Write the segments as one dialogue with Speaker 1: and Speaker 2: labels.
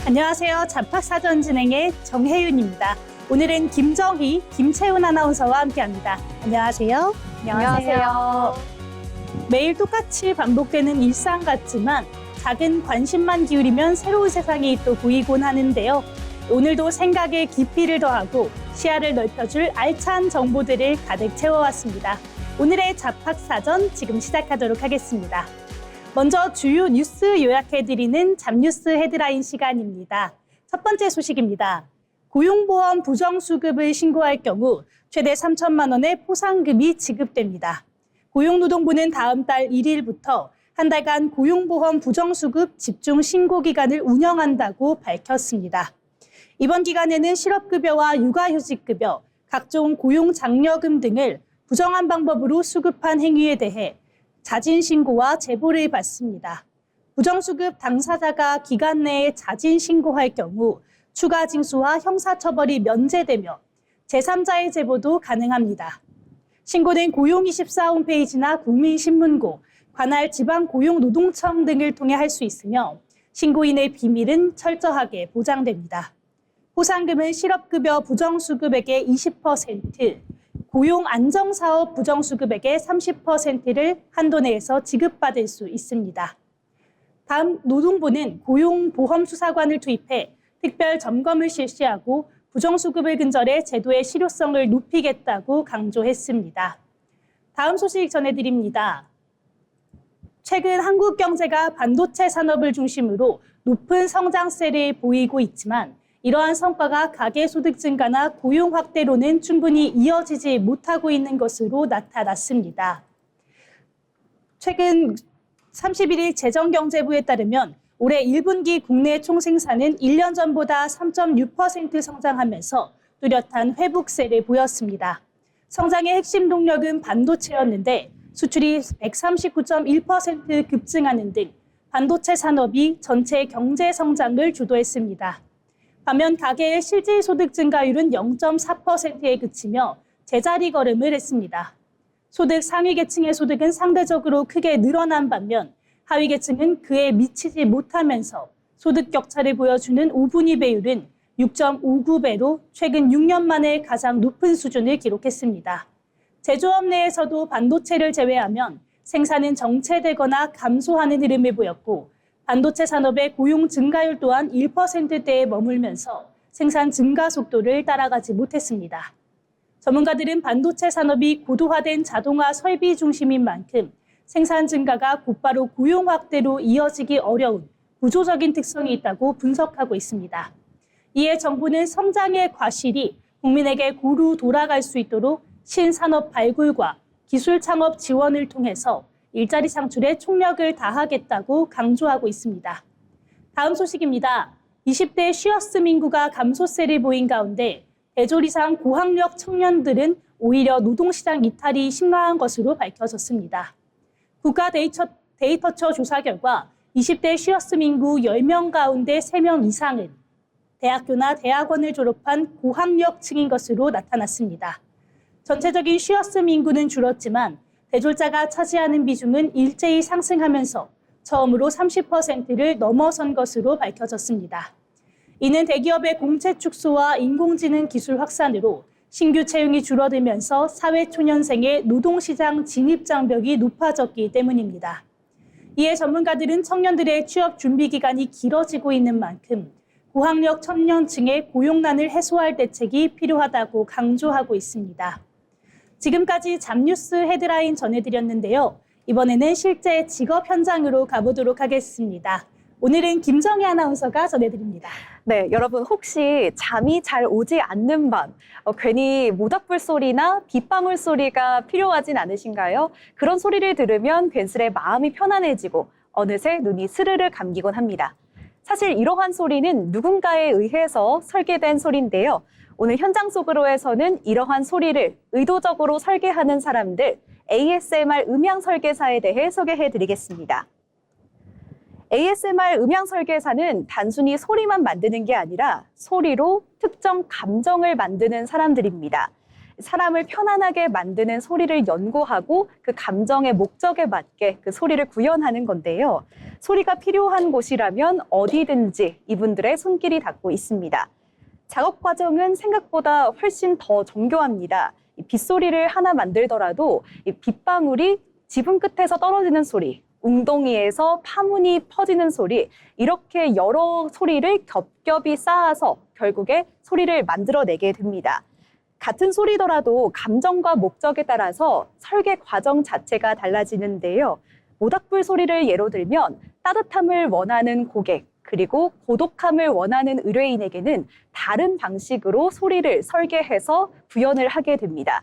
Speaker 1: 안녕하세요. 잡학사전 진행의 정혜윤입니다. 오늘은 김정희, 김채훈 아나운서와 함께합니다. 안녕하세요.
Speaker 2: 안녕하세요.
Speaker 1: 매일 똑같이 반복되는 일상 같지만 작은 관심만 기울이면 새로운 세상이 또 보이곤 하는데요. 오늘도 생각의 깊이를 더하고 시야를 넓혀줄 알찬 정보들을 가득 채워왔습니다. 오늘의 잡학사전 지금 시작하도록 하겠습니다. 먼저 주요 뉴스 요약해드리는 잡뉴스 헤드라인 시간입니다. 첫 번째 소식입니다. 고용보험 부정수급을 신고할 경우 최대 3천만 원의 포상금이 지급됩니다. 고용노동부는 다음 달 1일부터 한 달간 고용보험 부정수급 집중 신고 기간을 운영한다고 밝혔습니다. 이번 기간에는 실업급여와 육아휴직급여, 각종 고용장려금 등을 부정한 방법으로 수급한 행위에 대해 자진신고와 제보를 받습니다. 부정수급 당사자가 기간 내에 자진신고할 경우 추가 징수와 형사처벌이 면제되며 제3자의 제보도 가능합니다. 신고는 고용24 홈페이지나 국민신문고, 관할 지방고용노동청 등을 통해 할 수 있으며 신고인의 비밀은 철저하게 보장됩니다. 포상금은 실업급여 부정수급액의 20%, 고용안정사업 부정수급액의 30%를 한도 내에서 지급받을 수 있습니다. 다음 노동부는 고용보험수사관을 투입해 특별 점검을 실시하고 부정수급을 근절해 제도의 실효성을 높이겠다고 강조했습니다. 다음 소식 전해드립니다. 최근 한국 경제가 반도체 산업을 중심으로 높은 성장세를 보이고 있지만 이러한 성과가 가계소득 증가나 고용 확대로는 충분히 이어지지 못하고 있는 것으로 나타났습니다. 최근 31일 재정경제부에 따르면 올해 1분기 국내 총생산은 1년 전보다 3.6% 성장하면서 뚜렷한 회복세를 보였습니다. 성장의 핵심 동력은 반도체였는데 수출이 139.1% 급증하는 등 반도체 산업이 전체 경제 성장을 주도했습니다. 반면 가계의 실질소득 증가율은 0.4%에 그치며 제자리 걸음을 했습니다. 소득 상위 계층의 소득은 상대적으로 크게 늘어난 반면 하위 계층은 그에 미치지 못하면서 소득 격차를 보여주는 5분위 배율은 6.59배로 최근 6년 만에 가장 높은 수준을 기록했습니다. 제조업 내에서도 반도체를 제외하면 생산은 정체되거나 감소하는 흐름을 보였고 반도체 산업의 고용 증가율 또한 1%대에 머물면서 생산 증가 속도를 따라가지 못했습니다. 전문가들은 반도체 산업이 고도화된 자동화 설비 중심인 만큼 생산 증가가 곧바로 고용 확대로 이어지기 어려운 구조적인 특성이 있다고 분석하고 있습니다. 이에 정부는 성장의 과실이 국민에게 고루 돌아갈 수 있도록 신산업 발굴과 기술 창업 지원을 통해서 일자리 창출에 총력을 다하겠다고 강조하고 있습니다. 다음 소식입니다. 20대 쉬어스մ 인구가 감소세를 보인 가운데 대졸 이상 고학력 청년들은 오히려 노동시장 이탈이 심각한 것으로 밝혀졌습니다. 국가데이터처 조사 결과 20대 쉬어스մ 인구 10명 가운데 3명 이상은 대학교나 대학원을 졸업한 고학력층인 것으로 나타났습니다. 전체적인 쉬어스մ 인구는 줄었지만 대졸자가 차지하는 비중은 일제히 상승하면서 처음으로 30%를 넘어선 것으로 밝혀졌습니다. 이는 대기업의 공채 축소와 인공지능 기술 확산으로 신규 채용이 줄어들면서 사회초년생의 노동시장 진입 장벽이 높아졌기 때문입니다. 이에 전문가들은 청년들의 취업 준비 기간이 길어지고 있는 만큼 고학력 청년층의 고용난을 해소할 대책이 필요하다고 강조하고 있습니다. 지금까지 잡뉴스 헤드라인 전해드렸는데요. 이번에는 실제 직업 현장으로 가보도록 하겠습니다. 오늘은 김정희 아나운서가 전해드립니다.
Speaker 2: 네, 여러분 혹시 잠이 잘 오지 않는 밤, 괜히 모닥불 소리나 빗방울 소리가 필요하진 않으신가요? 그런 소리를 들으면 괜스레 마음이 편안해지고 어느새 눈이 스르르 감기곤 합니다. 사실 이러한 소리는 누군가에 의해서 설계된 소리인데요. 오늘 현장 속으로에서는 이러한 소리를 의도적으로 설계하는 사람들, ASMR 음향 설계사에 대해 소개해 드리겠습니다. ASMR 음향 설계사는 단순히 소리만 만드는 게 아니라 소리로 특정 감정을 만드는 사람들입니다. 사람을 편안하게 만드는 소리를 연구하고 그 감정의 목적에 맞게 그 소리를 구현하는 건데요. 소리가 필요한 곳이라면 어디든지 이분들의 손길이 닿고 있습니다. 작업 과정은 생각보다 훨씬 더 정교합니다. 이 빗소리를 하나 만들더라도 이 빗방울이 지붕 끝에서 떨어지는 소리, 웅덩이에서 파문이 퍼지는 소리, 이렇게 여러 소리를 겹겹이 쌓아서 결국에 소리를 만들어내게 됩니다. 같은 소리더라도 감정과 목적에 따라서 설계 과정 자체가 달라지는데요. 모닥불 소리를 예로 들면 따뜻함을 원하는 고객, 그리고 고독함을 원하는 의뢰인에게는 다른 방식으로 소리를 설계해서 구현을 하게 됩니다.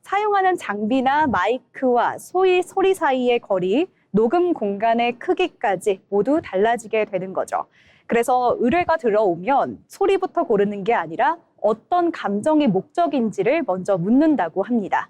Speaker 2: 사용하는 장비나 마이크와 소리 사이의 거리, 녹음 공간의 크기까지 모두 달라지게 되는 거죠. 그래서 의뢰가 들어오면 소리부터 고르는 게 아니라 어떤 감정이 목적인지를 먼저 묻는다고 합니다.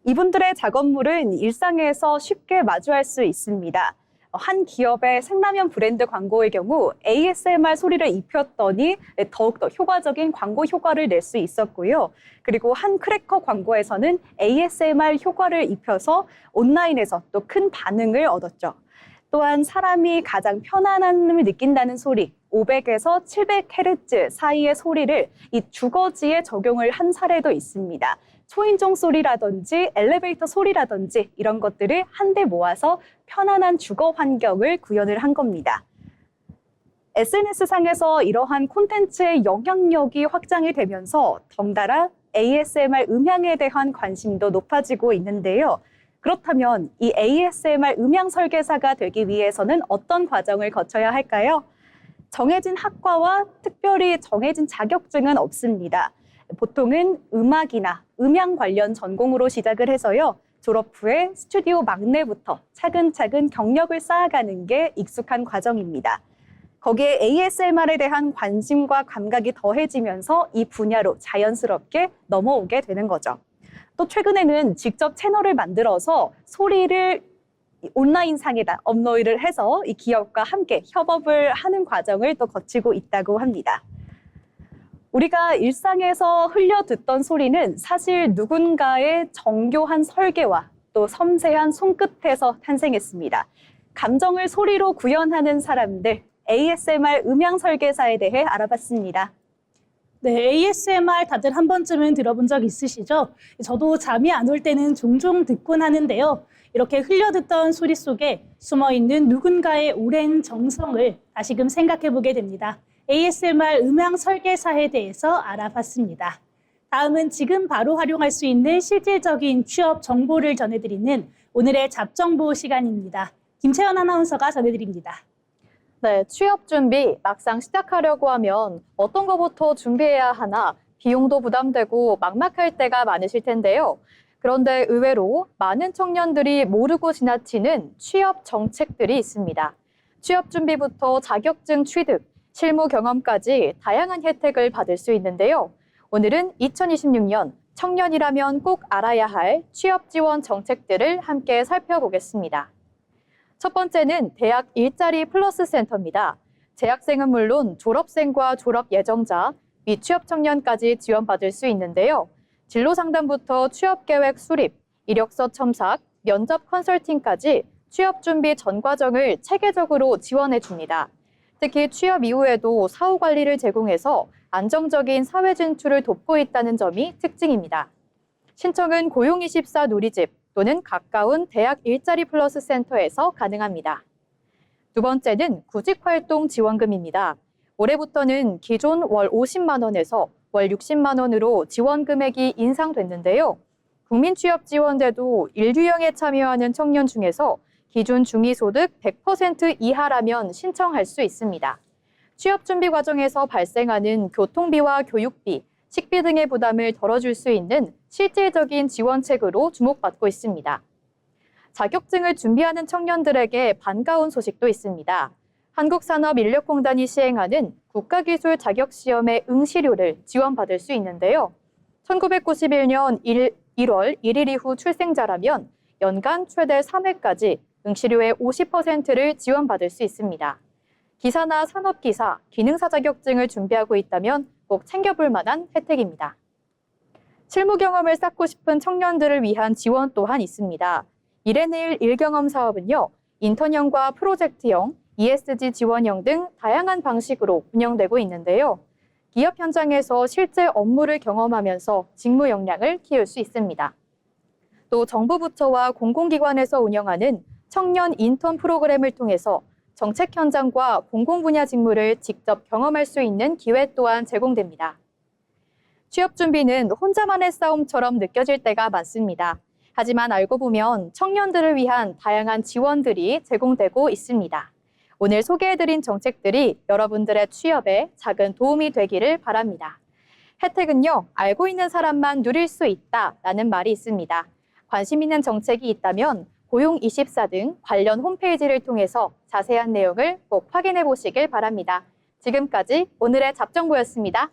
Speaker 2: 이분들의 작업물은 일상에서 쉽게 마주할 수 있습니다. 한 기업의 생라면 브랜드 광고의 경우 ASMR 소리를 입혔더니 더욱더 효과적인 광고 효과를 낼 수 있었고요. 그리고 한 크래커 광고에서는 ASMR 효과를 입혀서 온라인에서 또 큰 반응을 얻었죠. 또한 사람이 가장 편안함을 느낀다는 소리, 500에서 700Hz 사이의 소리를 이 주거지에 적용을 한 사례도 있습니다. 초인종 소리라든지 엘리베이터 소리라든지 이런 것들을 한데 모아서 편안한 주거 환경을 구현을 한 겁니다. SNS상에서 이러한 콘텐츠의 영향력이 확장이 되면서 덩달아 ASMR 음향에 대한 관심도 높아지고 있는데요. 그렇다면 이 ASMR 음향 설계사가 되기 위해서는 어떤 과정을 거쳐야 할까요? 정해진 학과와 특별히 정해진 자격증은 없습니다. 보통은 음악이나 음향 관련 전공으로 시작을 해서요. 졸업 후에 스튜디오 막내부터 차근차근 경력을 쌓아가는 게 익숙한 과정입니다. 거기에 ASMR에 대한 관심과 감각이 더해지면서 이 분야로 자연스럽게 넘어오게 되는 거죠. 또 최근에는 직접 채널을 만들어서 소리를 온라인상에다 업로드를 해서 이 기업과 함께 협업을 하는 과정을 또 거치고 있다고 합니다. 우리가 일상에서 흘려 듣던 소리는 사실 누군가의 정교한 설계와 또 섬세한 손끝에서 탄생했습니다. 감정을 소리로 구현하는 사람들, ASMR 음향 설계사에 대해 알아봤습니다.
Speaker 1: 네, ASMR 다들 한 번쯤은 들어본 적 있으시죠? 저도 잠이 안 올 때는 종종 듣곤 하는데요. 이렇게 흘려듣던 소리 속에 숨어있는 누군가의 오랜 정성을 다시금 생각해보게 됩니다. ASMR 음향 설계사에 대해서 알아봤습니다. 다음은 지금 바로 활용할 수 있는 실질적인 취업 정보를 전해드리는 오늘의 잡정보 시간입니다. 김채연 아나운서가 전해드립니다.
Speaker 3: 네, 취업 준비 막상 시작하려고 하면 어떤 것부터 준비해야 하나 비용도 부담되고 막막할 때가 많으실 텐데요. 그런데 의외로 많은 청년들이 모르고 지나치는 취업 정책들이 있습니다. 취업 준비부터 자격증 취득, 실무 경험까지 다양한 혜택을 받을 수 있는데요. 오늘은 2026년 청년이라면 꼭 알아야 할 취업 지원 정책들을 함께 살펴보겠습니다. 첫 번째는 대학 일자리 플러스 센터입니다. 재학생은 물론 졸업생과 졸업 예정자, 미취업 청년까지 지원받을 수 있는데요. 진로 상담부터 취업 계획 수립, 이력서 첨삭, 면접 컨설팅까지 취업 준비 전 과정을 체계적으로 지원해 줍니다. 특히 취업 이후에도 사후 관리를 제공해서 안정적인 사회 진출을 돕고 있다는 점이 특징입니다. 신청은 고용24 누리집 또는 가까운 대학 일자리 플러스 센터에서 가능합니다. 두 번째는 구직활동 지원금입니다. 올해부터는 기존 월 50만 원에서 월 60만 원으로 지원 금액이 인상됐는데요. 국민취업지원제도 1유형에 참여하는 청년 중에서 기준 중위소득 100% 이하라면 신청할 수 있습니다. 취업 준비 과정에서 발생하는 교통비와 교육비, 식비 등의 부담을 덜어줄 수 있는 실질적인 지원책으로 주목받고 있습니다. 자격증을 준비하는 청년들에게 반가운 소식도 있습니다. 한국산업인력공단이 시행하는 국가기술 자격시험의 응시료를 지원받을 수 있는데요. 1991년 1월 1일 이후 출생자라면 연간 최대 3회까지 응시료의 50%를 지원받을 수 있습니다. 기사나 산업기사, 기능사 자격증을 준비하고 있다면 꼭 챙겨볼 만한 혜택입니다. 실무 경험을 쌓고 싶은 청년들을 위한 지원 또한 있습니다. 미래내일 일경험 사업은요, 인턴형과 프로젝트형, ESG 지원형 등 다양한 방식으로 운영되고 있는데요. 기업 현장에서 실제 업무를 경험하면서 직무 역량을 키울 수 있습니다. 또 정부 부처와 공공기관에서 운영하는 청년 인턴 프로그램을 통해서 정책 현장과 공공 분야 직무를 직접 경험할 수 있는 기회 또한 제공됩니다. 취업 준비는 혼자만의 싸움처럼 느껴질 때가 많습니다. 하지만 알고 보면 청년들을 위한 다양한 지원들이 제공되고 있습니다. 오늘 소개해드린 정책들이 여러분들의 취업에 작은 도움이 되기를 바랍니다. 혜택은요, 알고 있는 사람만 누릴 수 있다라는 말이 있습니다. 관심 있는 정책이 있다면 고용24 등 관련 홈페이지를 통해서 자세한 내용을 꼭 확인해 보시길 바랍니다. 지금까지 오늘의 잡정보였습니다.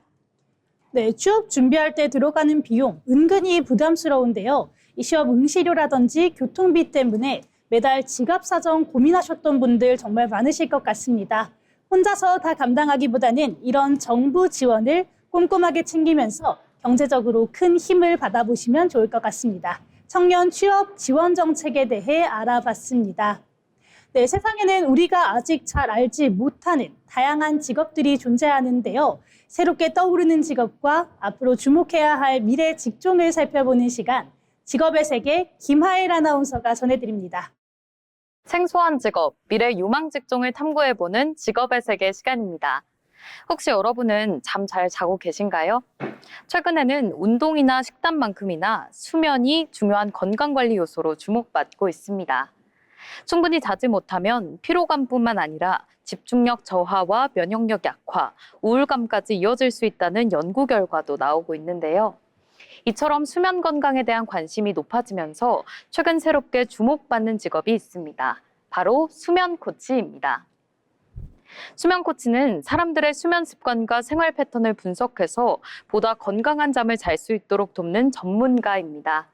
Speaker 1: 네, 취업 준비할 때 들어가는 비용 은근히 부담스러운데요. 이 시험 응시료라든지 교통비 때문에 매달 지갑 사정 고민하셨던 분들 정말 많으실 것 같습니다. 혼자서 다 감당하기보다는 이런 정부 지원을 꼼꼼하게 챙기면서 경제적으로 큰 힘을 받아보시면 좋을 것 같습니다. 청년 취업 지원 정책에 대해 알아봤습니다. 네, 세상에는 우리가 아직 잘 알지 못하는 다양한 직업들이 존재하는데요. 새롭게 떠오르는 직업과 앞으로 주목해야 할 미래 직종을 살펴보는 시간, 직업의 세계 김하일 아나운서가 전해드립니다.
Speaker 4: 생소한 직업, 미래 유망 직종을 탐구해보는 직업의 세계 시간입니다. 혹시 여러분은 잠 잘 자고 계신가요? 최근에는 운동이나 식단만큼이나 수면이 중요한 건강관리 요소로 주목받고 있습니다. 충분히 자지 못하면 피로감뿐만 아니라 집중력 저하와 면역력 약화, 우울감까지 이어질 수 있다는 연구 결과도 나오고 있는데요. 이처럼 수면 건강에 대한 관심이 높아지면서 최근 새롭게 주목받는 직업이 있습니다. 바로 수면 코치입니다. 수면 코치는 사람들의 수면 습관과 생활 패턴을 분석해서 보다 건강한 잠을 잘 수 있도록 돕는 전문가입니다.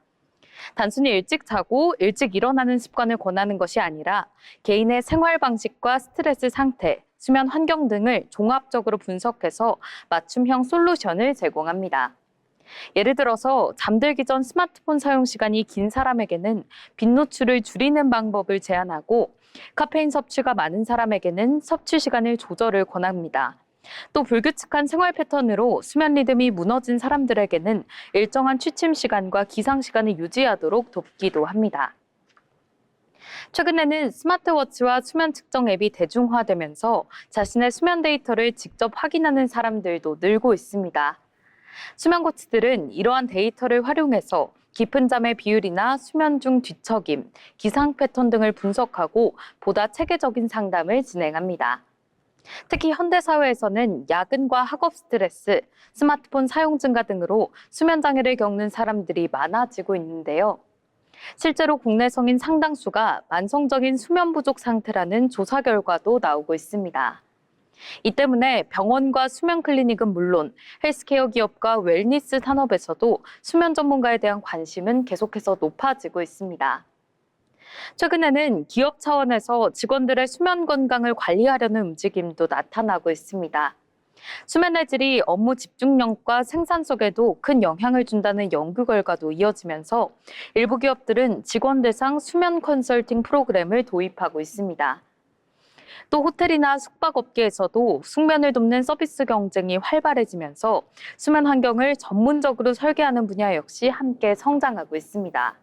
Speaker 4: 단순히 일찍 자고 일찍 일어나는 습관을 권하는 것이 아니라 개인의 생활 방식과 스트레스 상태, 수면 환경 등을 종합적으로 분석해서 맞춤형 솔루션을 제공합니다. 예를 들어서 잠들기 전 스마트폰 사용 시간이 긴 사람에게는 빛 노출을 줄이는 방법을 제안하고 카페인 섭취가 많은 사람에게는 섭취 시간을 조절을 권합니다. 또 불규칙한 생활 패턴으로 수면 리듬이 무너진 사람들에게는 일정한 취침 시간과 기상 시간을 유지하도록 돕기도 합니다. 최근에는 스마트워치와 수면 측정 앱이 대중화되면서 자신의 수면 데이터를 직접 확인하는 사람들도 늘고 있습니다. 수면 코치들은 이러한 데이터를 활용해서 깊은 잠의 비율이나 수면 중 뒤척임, 기상 패턴 등을 분석하고 보다 체계적인 상담을 진행합니다. 특히 현대사회에서는 야근과 학업 스트레스, 스마트폰 사용 증가 등으로 수면 장애를 겪는 사람들이 많아지고 있는데요. 실제로 국내 성인 상당수가 만성적인 수면 부족 상태라는 조사 결과도 나오고 있습니다. 이 때문에 병원과 수면 클리닉은 물론 헬스케어 기업과 웰니스 산업에서도 수면 전문가에 대한 관심은 계속해서 높아지고 있습니다. 최근에는 기업 차원에서 직원들의 수면 건강을 관리하려는 움직임도 나타나고 있습니다. 수면의 질이 업무 집중력과 생산성에도 큰 영향을 준다는 연구 결과도 이어지면서 일부 기업들은 직원 대상 수면 컨설팅 프로그램을 도입하고 있습니다. 또 호텔이나 숙박업계에서도 숙면을 돕는 서비스 경쟁이 활발해지면서 수면 환경을 전문적으로 설계하는 분야 역시 함께 성장하고 있습니다.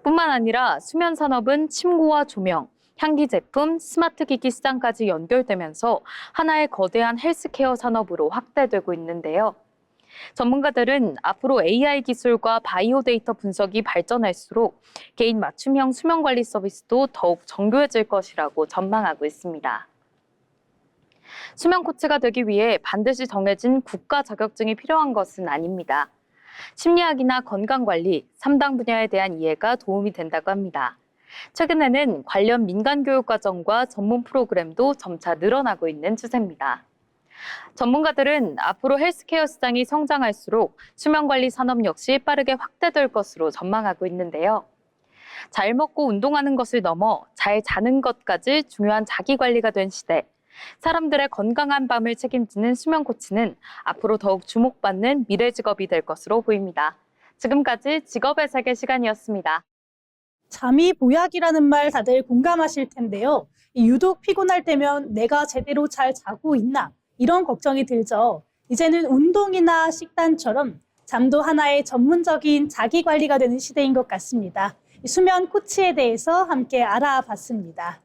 Speaker 4: 뿐만 아니라 수면 산업은 침구와 조명, 향기 제품, 스마트 기기 시장까지 연결되면서 하나의 거대한 헬스케어 산업으로 확대되고 있는데요. 전문가들은 앞으로 AI 기술과 바이오 데이터 분석이 발전할수록 개인 맞춤형 수면 관리 서비스도 더욱 정교해질 것이라고 전망하고 있습니다. 수면 코치가 되기 위해 반드시 정해진 국가 자격증이 필요한 것은 아닙니다. 심리학이나 건강관리, 3당 분야에 대한 이해가 도움이 된다고 합니다. 최근에는 관련 민간 교육 과정과 전문 프로그램도 점차 늘어나고 있는 추세입니다. 전문가들은 앞으로 헬스케어 시장이 성장할수록 수면관리 산업 역시 빠르게 확대될 것으로 전망하고 있는데요. 잘 먹고 운동하는 것을 넘어 잘 자는 것까지 중요한 자기관리가 된 시대. 사람들의 건강한 밤을 책임지는 수면 코치는 앞으로 더욱 주목받는 미래 직업이 될 것으로 보입니다. 지금까지 직업의 세계 시간이었습니다.
Speaker 1: 잠이 보약이라는 말 다들 공감하실 텐데요. 유독 피곤할 때면 내가 제대로 잘 자고 있나 이런 걱정이 들죠. 이제는 운동이나 식단처럼 잠도 하나의 전문적인 자기 관리가 되는 시대인 것 같습니다. 수면 코치에 대해서 함께 알아봤습니다.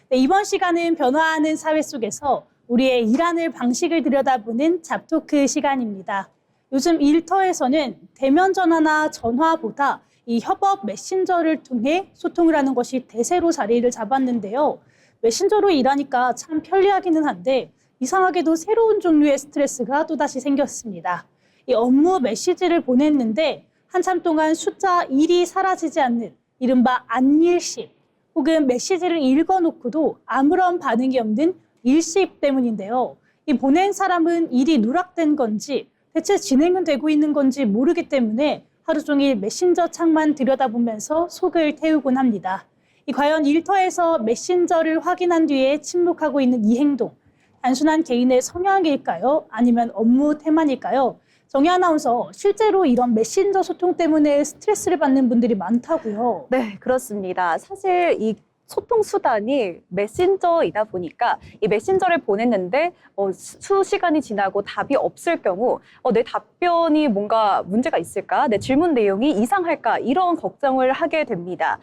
Speaker 1: 네, 이번 시간은 변화하는 사회 속에서 우리의 일하는 방식을 들여다보는 잡토크 시간입니다. 요즘 일터에서는 대면 전화나 전화보다 이 협업 메신저를 통해 소통을 하는 것이 대세로 자리를 잡았는데요. 메신저로 일하니까 참 편리하기는 한데 이상하게도 새로운 종류의 스트레스가 또다시 생겼습니다. 이 업무 메시지를 보냈는데 한참 동안 숫자 1이 사라지지 않는 이른바 안일십 혹은 메시지를 읽어놓고도 아무런 반응이 없는 일십 때문인데요. 이 보낸 사람은 일이 누락된 건지 대체 진행은 되고 있는 건지 모르기 때문에 하루 종일 메신저 창만 들여다보면서 속을 태우곤 합니다. 과연 일터에서 메신저를 확인한 뒤에 침묵하고 있는 이 행동, 단순한 개인의 성향일까요? 아니면 업무 태만일까요? 정희 아나운서, 실제로 이런 메신저 소통 때문에 스트레스를 받는 분들이 많다고요.
Speaker 2: 네, 그렇습니다. 사실 이 소통 수단이 메신저이다 보니까 이 메신저를 보냈는데 수시간이 지나고 답이 없을 경우 내 답변이 뭔가 문제가 있을까? 내 질문 내용이 이상할까? 이런 걱정을 하게 됩니다.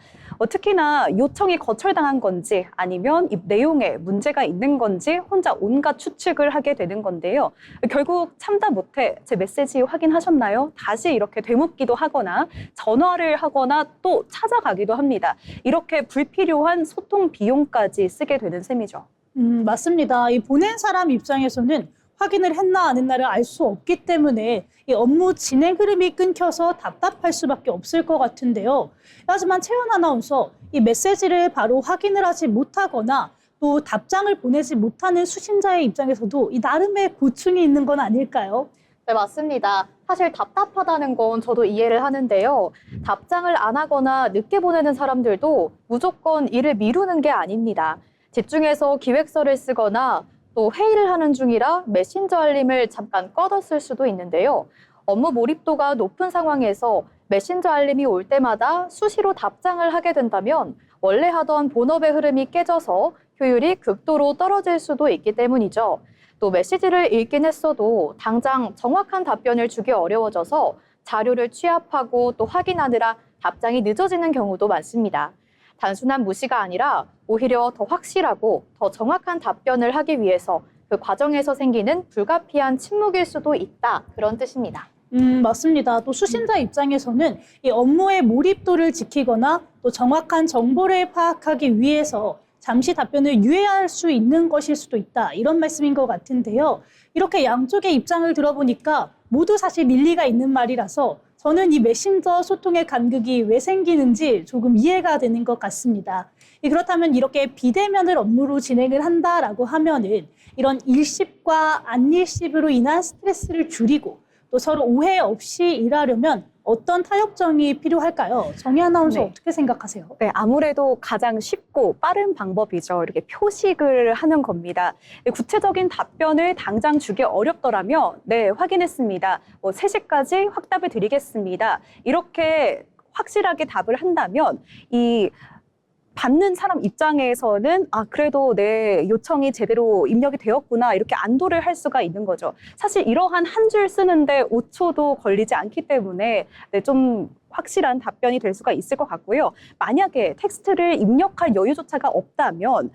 Speaker 2: 특히나 요청이 거절당한 건지 아니면 이 내용에 문제가 있는 건지 혼자 온갖 추측을 하게 되는 건데요. 결국 참다 못해 제 메시지 확인하셨나요? 다시 이렇게 되묻기도 하거나 전화를 하거나 또 찾아가기도 합니다. 이렇게 불필요한 소통 비용까지 쓰게 되는 셈이죠.
Speaker 1: 맞습니다. 이 보낸 사람 입장에서는 확인을 했나 안 했나를 알 수 없기 때문에 이 업무 진행 흐름이 끊겨서 답답할 수밖에 없을 것 같은데요. 하지만 채연 아나운서, 이 메시지를 바로 확인을 하지 못하거나 또 답장을 보내지 못하는 수신자의 입장에서도 이 나름의 고충이 있는 건 아닐까요?
Speaker 3: 네, 맞습니다. 사실 답답하다는 건 저도 이해를 하는데요. 답장을 안 하거나 늦게 보내는 사람들도 무조건 일을 미루는 게 아닙니다. 집중해서 기획서를 쓰거나 또 회의를 하는 중이라 메신저 알림을 잠깐 꺼뒀을 수도 있는데요. 업무 몰입도가 높은 상황에서 메신저 알림이 올 때마다 수시로 답장을 하게 된다면 원래 하던 본업의 흐름이 깨져서 효율이 극도로 떨어질 수도 있기 때문이죠. 또 메시지를 읽긴 했어도 당장 정확한 답변을 주기 어려워져서 자료를 취합하고 또 확인하느라 답장이 늦어지는 경우도 많습니다. 단순한 무시가 아니라 오히려 더 확실하고 더 정확한 답변을 하기 위해서 그 과정에서 생기는 불가피한 침묵일 수도 있다. 그런 뜻입니다.
Speaker 1: 맞습니다. 또 수신자 입장에서는 이 업무의 몰입도를 지키거나 또 정확한 정보를 파악하기 위해서 잠시 답변을 유예할 수 있는 것일 수도 있다. 이런 말씀인 것 같은데요. 이렇게 양쪽의 입장을 들어보니까 모두 사실 일리가 있는 말이라서 저는 이 메신저 소통의 간극이 왜 생기는지 조금 이해가 되는 것 같습니다. 그렇다면 이렇게 비대면을 업무로 진행을 한다라고 하면은 이런 일십과 안일십으로 인한 스트레스를 줄이고 또 서로 오해 없이 일하려면 어떤 타협점이 필요할까요? 정희 아나운서 어떻게 생각하세요?
Speaker 2: 네, 아무래도 가장 쉽고 빠른 방법이죠. 이렇게 표식을 하는 겁니다. 구체적인 답변을 당장 주기 어렵더라면 네, 확인했습니다. 3시까지 확답을 드리겠습니다. 이렇게 확실하게 답을 한다면 이 받는 사람 입장에서는 그래도 내 요청이 제대로 입력이 되었구나 이렇게 안도를 할 수가 있는 거죠. 사실 이러한 한 줄 쓰는데 5초도 걸리지 않기 때문에 좀 확실한 답변이 될 수가 있을 것 같고요. 만약에 텍스트를 입력할 여유조차가 없다면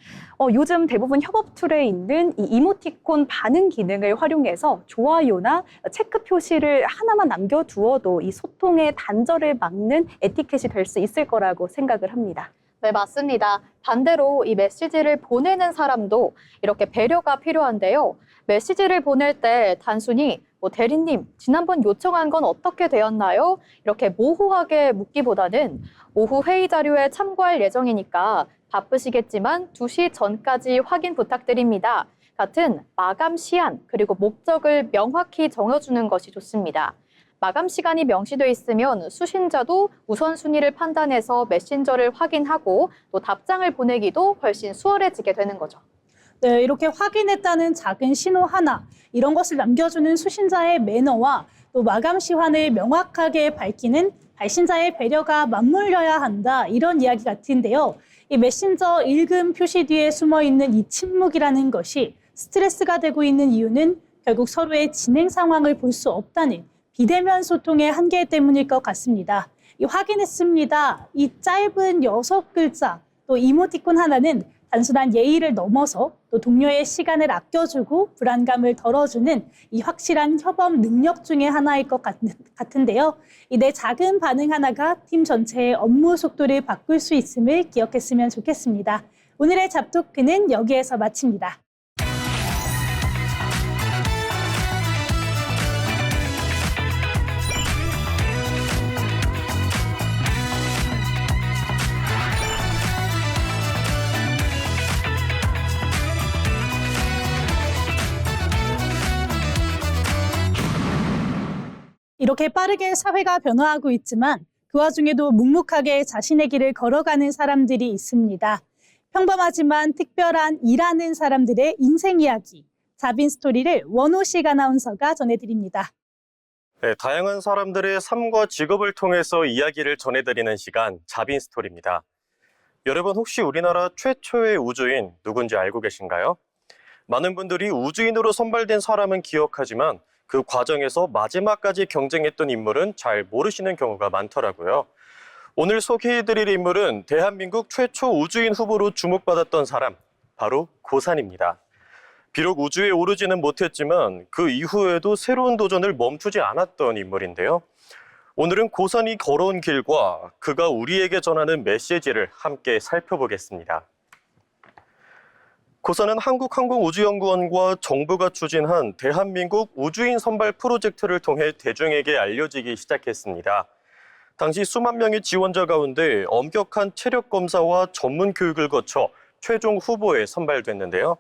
Speaker 2: 요즘 대부분 협업 툴에 있는 이 이모티콘 반응 기능을 활용해서 좋아요나 체크 표시를 하나만 남겨두어도 이 소통의 단절을 막는 에티켓이 될 수 있을 거라고 생각을 합니다.
Speaker 3: 네, 맞습니다. 반대로 이 메시지를 보내는 사람도 이렇게 배려가 필요한데요. 메시지를 보낼 때 단순히 대리님, 지난번 요청한 건 어떻게 되었나요? 이렇게 모호하게 묻기보다는 오후 회의 자료에 참고할 예정이니까 바쁘시겠지만 2시 전까지 확인 부탁드립니다. 같은 마감 시한 그리고 목적을 명확히 정해주는 것이 좋습니다. 마감 시간이 명시돼 있으면 수신자도 우선순위를 판단해서 메신저를 확인하고 또 답장을 보내기도 훨씬 수월해지게 되는 거죠.
Speaker 1: 네, 이렇게 확인했다는 작은 신호 하나, 이런 것을 남겨주는 수신자의 매너와 또 마감 시간을 명확하게 밝히는 발신자의 배려가 맞물려야 한다, 이런 이야기 같은데요. 이 메신저 읽음 표시 뒤에 숨어 있는 이 침묵이라는 것이 스트레스가 되고 있는 이유는 결국 서로의 진행 상황을 볼 수 없다는 비대면 소통의 한계 때문일 것 같습니다. 이 확인했습니다. 이 짧은 6글자, 또 이모티콘 하나는 단순한 예의를 넘어서 또 동료의 시간을 아껴주고 불안감을 덜어주는 이 확실한 협업 능력 중에 하나일 것 같은데요. 이 내 작은 반응 하나가 팀 전체의 업무 속도를 바꿀 수 있음을 기억했으면 좋겠습니다. 오늘의 잡토크는 여기에서 마칩니다. 이렇게 빠르게 사회가 변화하고 있지만 그 와중에도 묵묵하게 자신의 길을 걸어가는 사람들이 있습니다. 평범하지만 특별한 일하는 사람들의 인생 이야기, 자빈 스토리를 원호식 아나운서가 전해드립니다.
Speaker 5: 네, 다양한 사람들의 삶과 직업을 통해서 이야기를 전해드리는 시간, 자빈 스토리입니다. 여러분 혹시 우리나라 최초의 우주인 누군지 알고 계신가요? 많은 분들이 우주인으로 선발된 사람은 기억하지만 그 과정에서 마지막까지 경쟁했던 인물은 잘 모르시는 경우가 많더라고요. 오늘 소개해드릴 인물은 대한민국 최초 우주인 후보로 주목받았던 사람, 바로 고산입니다. 비록 우주에 오르지는 못했지만 그 이후에도 새로운 도전을 멈추지 않았던 인물인데요. 오늘은 고산이 걸어온 길과 그가 우리에게 전하는 메시지를 함께 살펴보겠습니다. 고산은 한국항공우주연구원과 정부가 추진한 대한민국 우주인 선발 프로젝트를 통해 대중에게 알려지기 시작했습니다. 당시 수만 명의 지원자 가운데 엄격한 체력 검사와 전문 교육을 거쳐 최종 후보에 선발됐는데요.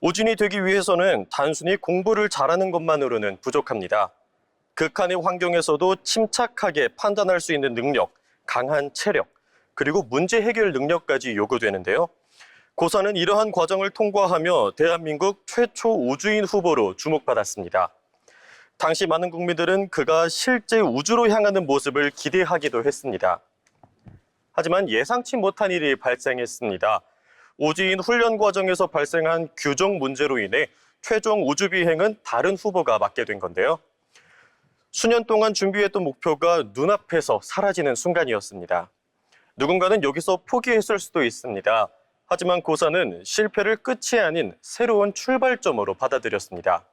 Speaker 5: 우주인이 되기 위해서는 단순히 공부를 잘하는 것만으로는 부족합니다. 극한의 환경에서도 침착하게 판단할 수 있는 능력, 강한 체력, 그리고 문제 해결 능력까지 요구되는데요. 고산은 이러한 과정을 통과하며 대한민국 최초 우주인 후보로 주목받았습니다. 당시 많은 국민들은 그가 실제 우주로 향하는 모습을 기대하기도 했습니다. 하지만 예상치 못한 일이 발생했습니다. 우주인 훈련 과정에서 발생한 규정 문제로 인해 최종 우주 비행은 다른 후보가 맡게 된 건데요. 수년 동안 준비했던 목표가 눈앞에서 사라지는 순간이었습니다. 누군가는 여기서 포기했을 수도 있습니다. 하지만 고산은 실패를 끝이 아닌 새로운 출발점으로 받아들였습니다.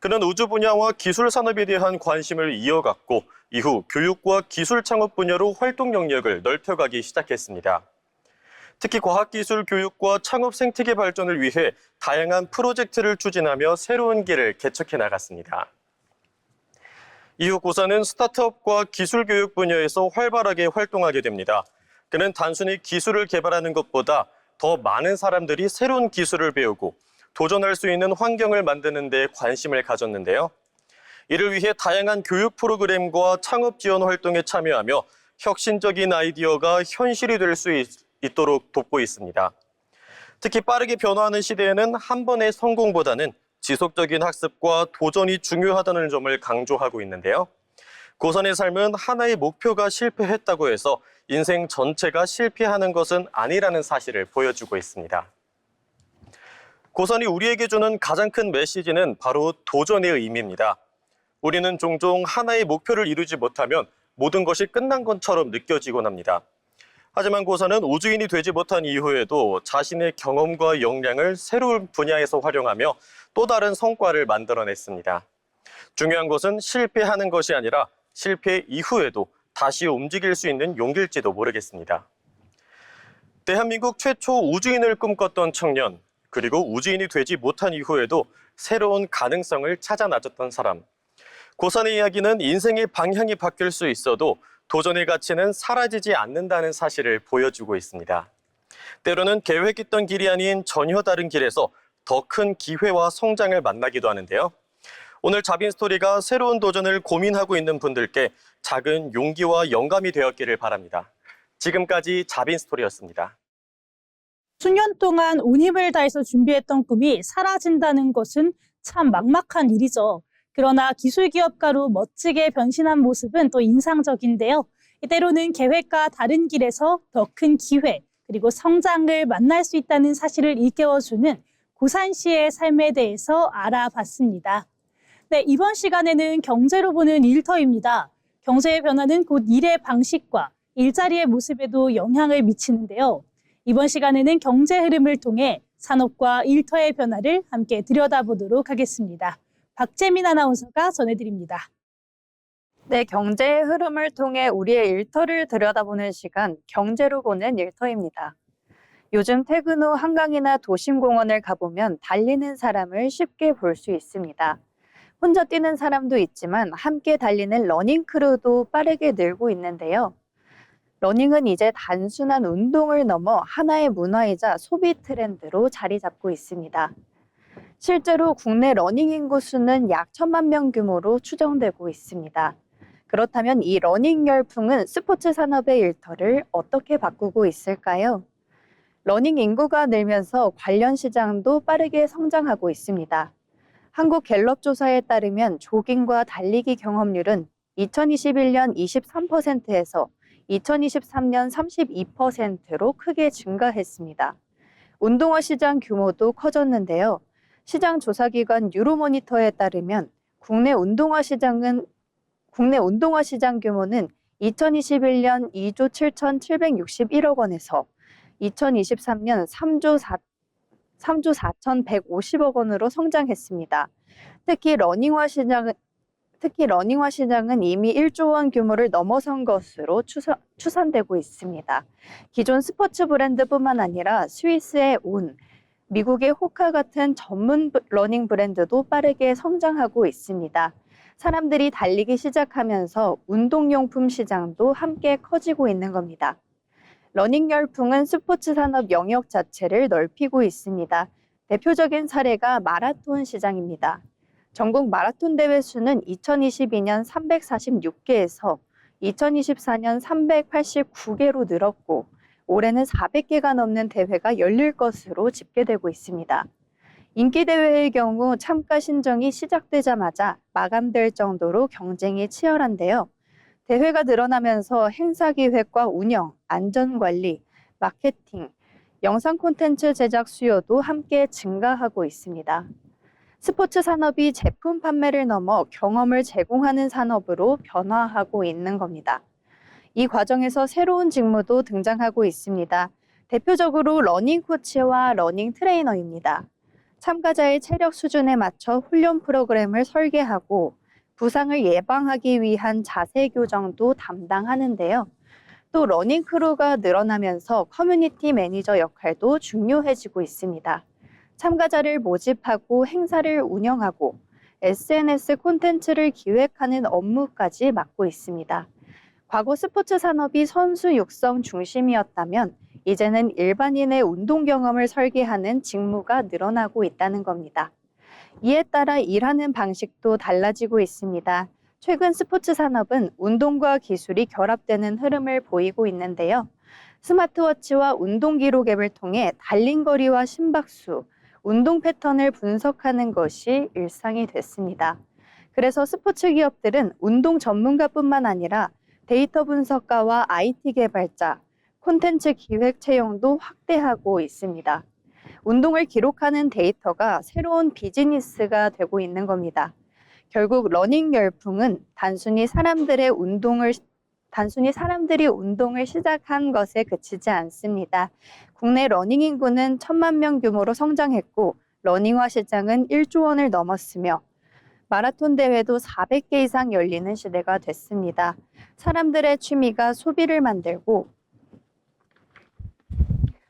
Speaker 5: 그는 우주 분야와 기술 산업에 대한 관심을 이어갔고 이후 교육과 기술 창업 분야로 활동 영역을 넓혀가기 시작했습니다. 특히 과학기술 교육과 창업 생태계 발전을 위해 다양한 프로젝트를 추진하며 새로운 길을 개척해 나갔습니다. 이후 고산은 스타트업과 기술 교육 분야에서 활발하게 활동하게 됩니다. 그는 단순히 기술을 개발하는 것보다 더 많은 사람들이 새로운 기술을 배우고 도전할 수 있는 환경을 만드는 데 관심을 가졌는데요. 이를 위해 다양한 교육 프로그램과 창업 지원 활동에 참여하며 혁신적인 아이디어가 현실이 될 수 있도록 돕고 있습니다. 특히 빠르게 변화하는 시대에는 한 번의 성공보다는 지속적인 학습과 도전이 중요하다는 점을 강조하고 있는데요. 고산의 삶은 하나의 목표가 실패했다고 해서 인생 전체가 실패하는 것은 아니라는 사실을 보여주고 있습니다. 고산이 우리에게 주는 가장 큰 메시지는 바로 도전의 의미입니다. 우리는 종종 하나의 목표를 이루지 못하면 모든 것이 끝난 것처럼 느껴지곤 합니다. 하지만 고산은 우주인이 되지 못한 이후에도 자신의 경험과 역량을 새로운 분야에서 활용하며 또 다른 성과를 만들어냈습니다. 중요한 것은 실패하는 것이 아니라 실패 이후에도 다시 움직일 수 있는 용기일지도 모르겠습니다. 대한민국 최초 우주인을 꿈꿨던 청년, 그리고 우주인이 되지 못한 이후에도 새로운 가능성을 찾아 나섰던 사람. 고산의 이야기는 인생의 방향이 바뀔 수 있어도 도전의 가치는 사라지지 않는다는 사실을 보여주고 있습니다. 때로는 계획했던 길이 아닌 전혀 다른 길에서 더 큰 기회와 성장을 만나기도 하는데요. 오늘 자빈 스토리가 새로운 도전을 고민하고 있는 분들께 작은 용기와 영감이 되었기를 바랍니다. 지금까지 자빈 스토리였습니다.
Speaker 1: 수년 동안 온 힘을 다해서 준비했던 꿈이 사라진다는 것은 참 막막한 일이죠. 그러나 기술기업가로 멋지게 변신한 모습은 또 인상적인데요. 때로는 계획과 다른 길에서 더 큰 기회, 그리고 성장을 만날 수 있다는 사실을 일깨워주는 고산시의 삶에 대해서 알아봤습니다. 네, 이번 시간에는 경제로 보는 일터입니다. 경제의 변화는 곧 일의 방식과 일자리의 모습에도 영향을 미치는데요. 이번 시간에는 경제 흐름을 통해 산업과 일터의 변화를 함께 들여다보도록 하겠습니다. 박재민 아나운서가 전해드립니다.
Speaker 2: 네, 경제의 흐름을 통해 우리의 일터를 들여다보는 시간, 경제로 보는 일터입니다. 요즘 퇴근 후 한강이나 도심공원을 가보면 달리는 사람을 쉽게 볼 수 있습니다. 혼자 뛰는 사람도 있지만 함께 달리는 러닝 크루도 빠르게 늘고 있는데요. 러닝은 이제 단순한 운동을 넘어 하나의 문화이자 소비 트렌드로 자리 잡고 있습니다. 실제로 국내 러닝 인구 수는 약 1,000만 명 규모로 추정되고 있습니다. 그렇다면 이 러닝 열풍은 스포츠 산업의 일터를 어떻게 바꾸고 있을까요? 러닝 인구가 늘면서 관련 시장도 빠르게 성장하고 있습니다. 한국 갤럽 조사에 따르면 조깅과 달리기 경험률은 2021년 23%에서 2023년 32%로 크게 증가했습니다. 운동화 시장 규모도 커졌는데요. 시장 조사기관 유로모니터에 따르면 국내 운동화 시장 규모는 2021년 2조 7,761억 원에서 2023년 3조 4,150억 원으로 성장했습니다. 특히 러닝화 시장은 이미 1조 원 규모를 넘어선 것으로 추산되고 있습니다. 기존 스포츠 브랜드뿐만 아니라 스위스의 온, 미국의 호카 같은 전문 러닝 브랜드도 빠르게 성장하고 있습니다. 사람들이 달리기 시작하면서 운동용품 시장도 함께 커지고 있는 겁니다. 러닝 열풍은 스포츠 산업 영역 자체를 넓히고 있습니다. 대표적인 사례가 마라톤 시장입니다. 전국 마라톤 대회 수는 2022년 346개에서 2024년 389개로 늘었고 올해는 400개가 넘는 대회가 열릴 것으로 집계되고 있습니다. 인기 대회의 경우 참가 신청이 시작되자마자 마감될 정도로 경쟁이 치열한데요. 대회가 늘어나면서 행사 기획과 운영, 안전관리, 마케팅, 영상 콘텐츠 제작 수요도 함께 증가하고 있습니다. 스포츠 산업이 제품 판매를 넘어 경험을 제공하는 산업으로 변화하고 있는 겁니다. 이 과정에서 새로운 직무도 등장하고 있습니다. 대표적으로 러닝 코치와 러닝 트레이너입니다. 참가자의 체력 수준에 맞춰 훈련 프로그램을 설계하고 부상을 예방하기 위한 자세 교정도 담당하는데요. 또 러닝 크루가 늘어나면서 커뮤니티 매니저 역할도 중요해지고 있습니다. 참가자를 모집하고 행사를 운영하고 SNS 콘텐츠를 기획하는 업무까지 맡고 있습니다. 과거 스포츠 산업이 선수 육성 중심이었다면 이제는 일반인의 운동 경험을 설계하는 직무가 늘어나고 있다는 겁니다. 이에 따라 일하는 방식도 달라지고 있습니다. 최근 스포츠 산업은 운동과 기술이 결합되는 흐름을 보이고 있는데요. 스마트워치와 운동 기록 앱을 통해 달린 거리와 심박수, 운동 패턴을 분석하는 것이 일상이 됐습니다. 그래서 스포츠 기업들은 운동 전문가뿐만 아니라 데이터 분석가와 IT 개발자, 콘텐츠 기획 채용도 확대하고 있습니다. 운동을 기록하는 데이터가 새로운 비즈니스가 되고 있는 겁니다. 결국 러닝 열풍은 단순히 사람들이 운동을 시작한 것에 그치지 않습니다. 국내 러닝 인구는 1,000만 명 규모로 성장했고 러닝화 시장은 1조 원을 넘었으며 마라톤 대회도 400개 이상 열리는 시대가 됐습니다. 사람들의 취미가 소비를 만들고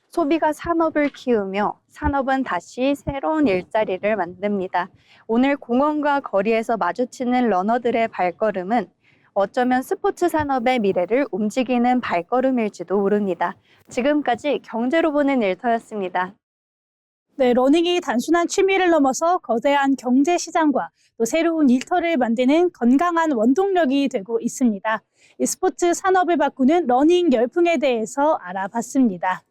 Speaker 2: 소비가 산업을 키우며 산업은 다시 새로운 일자리를 만듭니다. 오늘 공원과 거리에서 마주치는 러너들의 발걸음은 어쩌면 스포츠 산업의 미래를 움직이는 발걸음일지도 모릅니다. 지금까지 경제로 보는 일터였습니다.
Speaker 1: 네, 러닝이 단순한 취미를 넘어서 거대한 경제 시장과 또 새로운 일터를 만드는 건강한 원동력이 되고 있습니다. 이 스포츠 산업을 바꾸는 러닝 열풍에 대해서 알아봤습니다.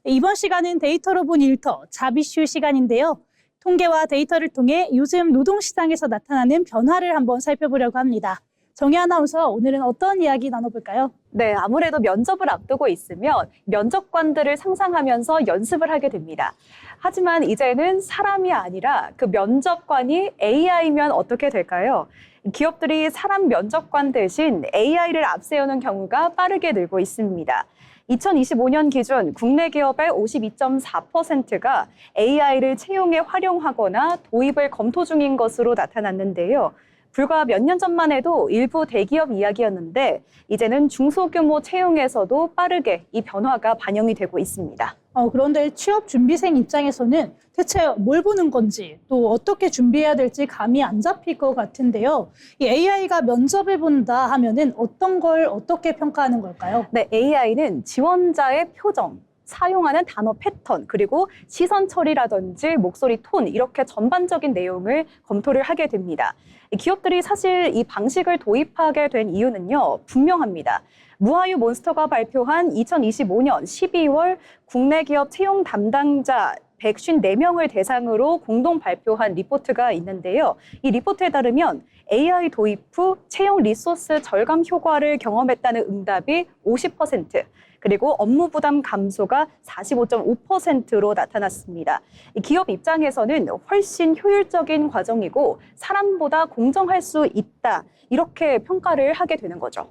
Speaker 1: 이번 시간은 데이터로 본 일터 잡이슈 시간인데요. 통계와 데이터를 통해 요즘 노동시장에서 나타나는 변화를 한번 살펴보려고 합니다. 정혜 아나운서, 오늘은 어떤 이야기 나눠볼까요?
Speaker 2: 네, 아무래도 면접을 앞두고 있으면 면접관들을 상상하면서 연습을 하게 됩니다. 하지만 이제는 사람이 아니라 그 면접관이 AI면 어떻게 될까요? 기업들이 사람 면접관 대신 AI를 앞세우는 경우가 빠르게 늘고 있습니다. 2025년 기준 국내 기업의 52.4%가 AI를 채용에 활용하거나 도입을 검토 중인 것으로 나타났는데요. 불과 몇 년 전만 해도 일부 대기업 이야기였는데 이제는 중소규모 채용에서도 빠르게 이 변화가 반영이 되고 있습니다.
Speaker 1: 그런데 취업 준비생 입장에서는 대체 뭘 보는 건지 또 어떻게 준비해야 될지 감이 안 잡힐 것 같은데요. 이 AI가 면접을 본다 하면은 어떤 걸 어떻게 평가하는 걸까요?
Speaker 2: 네, AI는 지원자의 표정, 사용하는 단어 패턴, 그리고 시선 처리라든지 목소리 톤, 이렇게 전반적인 내용을 검토를 하게 됩니다. 기업들이 사실 이 방식을 도입하게 된 이유는요, 분명합니다. 무아유 몬스터가 발표한 2025년 12월 국내 기업 채용 담당자 154명을 대상으로 공동 발표한 리포트가 있는데요. 이 리포트에 따르면 AI 도입 후 채용 리소스 절감 효과를 경험했다는 응답이 50%, 그리고 업무 부담 감소가 45.5%로 나타났습니다. 기업 입장에서는 훨씬 효율적인 과정이고 사람보다 공정할 수 있다, 이렇게 평가를 하게 되는 거죠.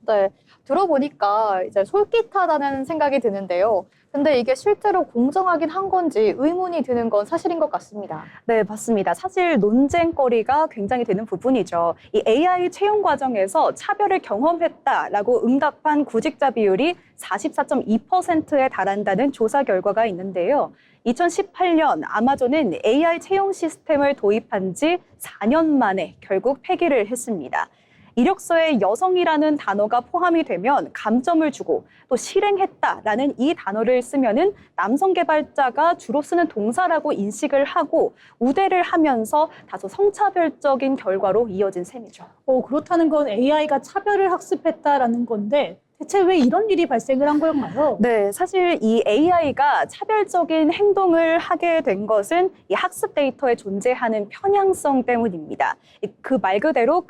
Speaker 3: 네, 들어보니까 이제 솔깃하다는 생각이 드는데요. 근데 이게 실제로 공정하긴 한 건지 의문이 드는 건 사실인 것 같습니다.
Speaker 2: 네, 맞습니다. 사실 논쟁거리가 굉장히 되는 부분이죠. 이 AI 채용 과정에서 차별을 경험했다라고 응답한 구직자 비율이 44.2%에 달한다는 조사 결과가 있는데요. 2018년 아마존은 AI 채용 시스템을 도입한 지 4년 만에 결국 폐기를 했습니다. 이력서에 여성이라는 단어가 포함이 되면 감점을 주고 또 실행했다라는 이 단어를 쓰면은 남성 개발자가 주로 쓰는 동사라고 인식을 하고 우대를 하면서 다소 성차별적인 결과로 이어진 셈이죠.
Speaker 1: 그렇다는 건 AI가 차별을 학습했다라는 건데 대체 왜 이런 일이 발생을 한 걸까요?
Speaker 2: 네, 사실 이 AI가 차별적인 행동을 하게 된 것은 이 학습 데이터에 존재하는 편향성 때문입니다. 그 말 그대로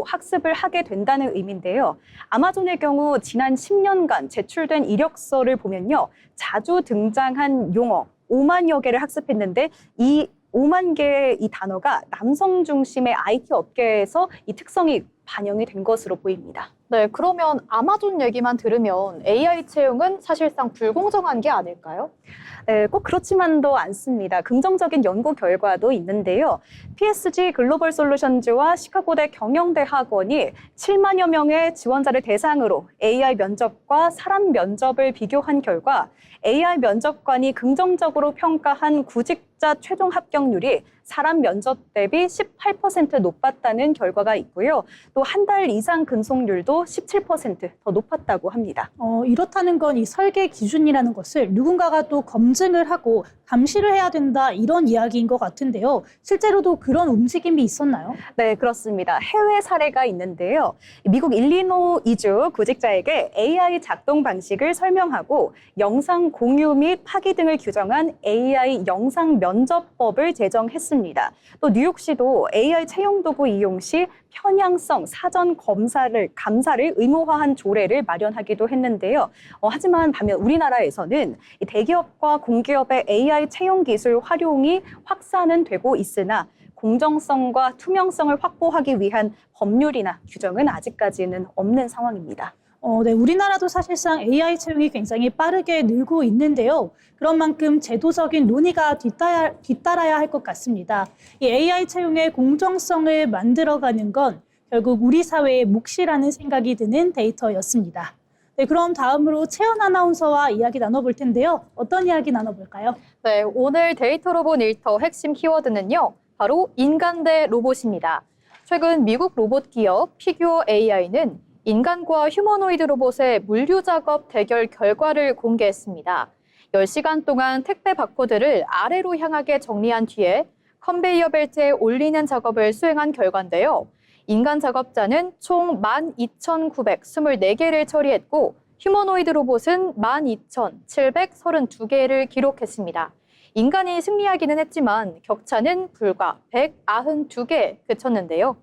Speaker 2: 학습을 하게 된다는 의미인데요. 아마존의 경우 지난 10년간 제출된 이력서를 보면요, 자주 등장한 용어 5만여 개를 학습했는데 이 5만 개의 이 단어가 남성 중심의 IT 업계에서 이 특성이 반영이 된 것으로 보입니다.
Speaker 3: 네, 그러면 아마존 얘기만 들으면 AI 채용은 사실상 불공정한 게 아닐까요?
Speaker 2: 네, 꼭 그렇지만도 않습니다. 긍정적인 연구 결과도 있는데요. PSG 글로벌 솔루션즈와 시카고대 경영대학원이 7만여 명의 지원자를 대상으로 AI 면접과 사람 면접을 비교한 결과 AI 면접관이 긍정적으로 평가한 구직자 최종 합격률이 사람 면접 대비 18% 높았다는 결과가 있고요. 또 한 달 이상 근속률도 17% 더 높았다고 합니다.
Speaker 1: 이렇다는 건 이 설계 기준이라는 것을 누군가가 또 검증을 하고 감시를 해야 된다, 이런 이야기인 것 같은데요. 실제로도 그런 움직임이 있었나요?
Speaker 2: 네, 그렇습니다. 해외 사례가 있는데요. 미국 일리노이주 구직자에게 AI 작동 방식을 설명하고 영상 공유 및 파기 등을 규정한 AI 영상 면접법을 제정했습니다. 또 뉴욕시도 AI 채용 도구 이용 시 편향성 사전 감사를 의무화한 조례를 마련하기도 했는데요. 하지만 반면 우리나라에서는 이 대기업과 공기업의 AI 채용 기술 활용이 확산은 되고 있으나 공정성과 투명성을 확보하기 위한 법률이나 규정은 아직까지는 없는 상황입니다.
Speaker 1: 네, 우리나라도 사실상 AI 채용이 굉장히 빠르게 늘고 있는데요. 그런 만큼 제도적인 논의가 뒤따라야 할 것 같습니다. 이 AI 채용의 공정성을 만들어가는 건 결국 우리 사회의 몫이라는 생각이 드는 데이터였습니다. 네, 그럼 다음으로 채연 아나운서와 이야기 나눠볼 텐데요. 어떤 이야기 나눠볼까요?
Speaker 3: 네, 오늘 데이터로 본 일터 핵심 키워드는요, 바로 인간 대 로봇입니다. 최근 미국 로봇 기업 피규어 AI는 인간과 휴머노이드 로봇의 물류 작업 대결 결과를 공개했습니다. 10시간 동안 택배 바코드를 아래로 향하게 정리한 뒤에 컨베이어 벨트에 올리는 작업을 수행한 결과인데요. 인간 작업자는 총 12,924개를 처리했고 휴머노이드 로봇은 12,732개를 기록했습니다. 인간이 승리하기는 했지만 격차는 불과 192개에 그쳤는데요.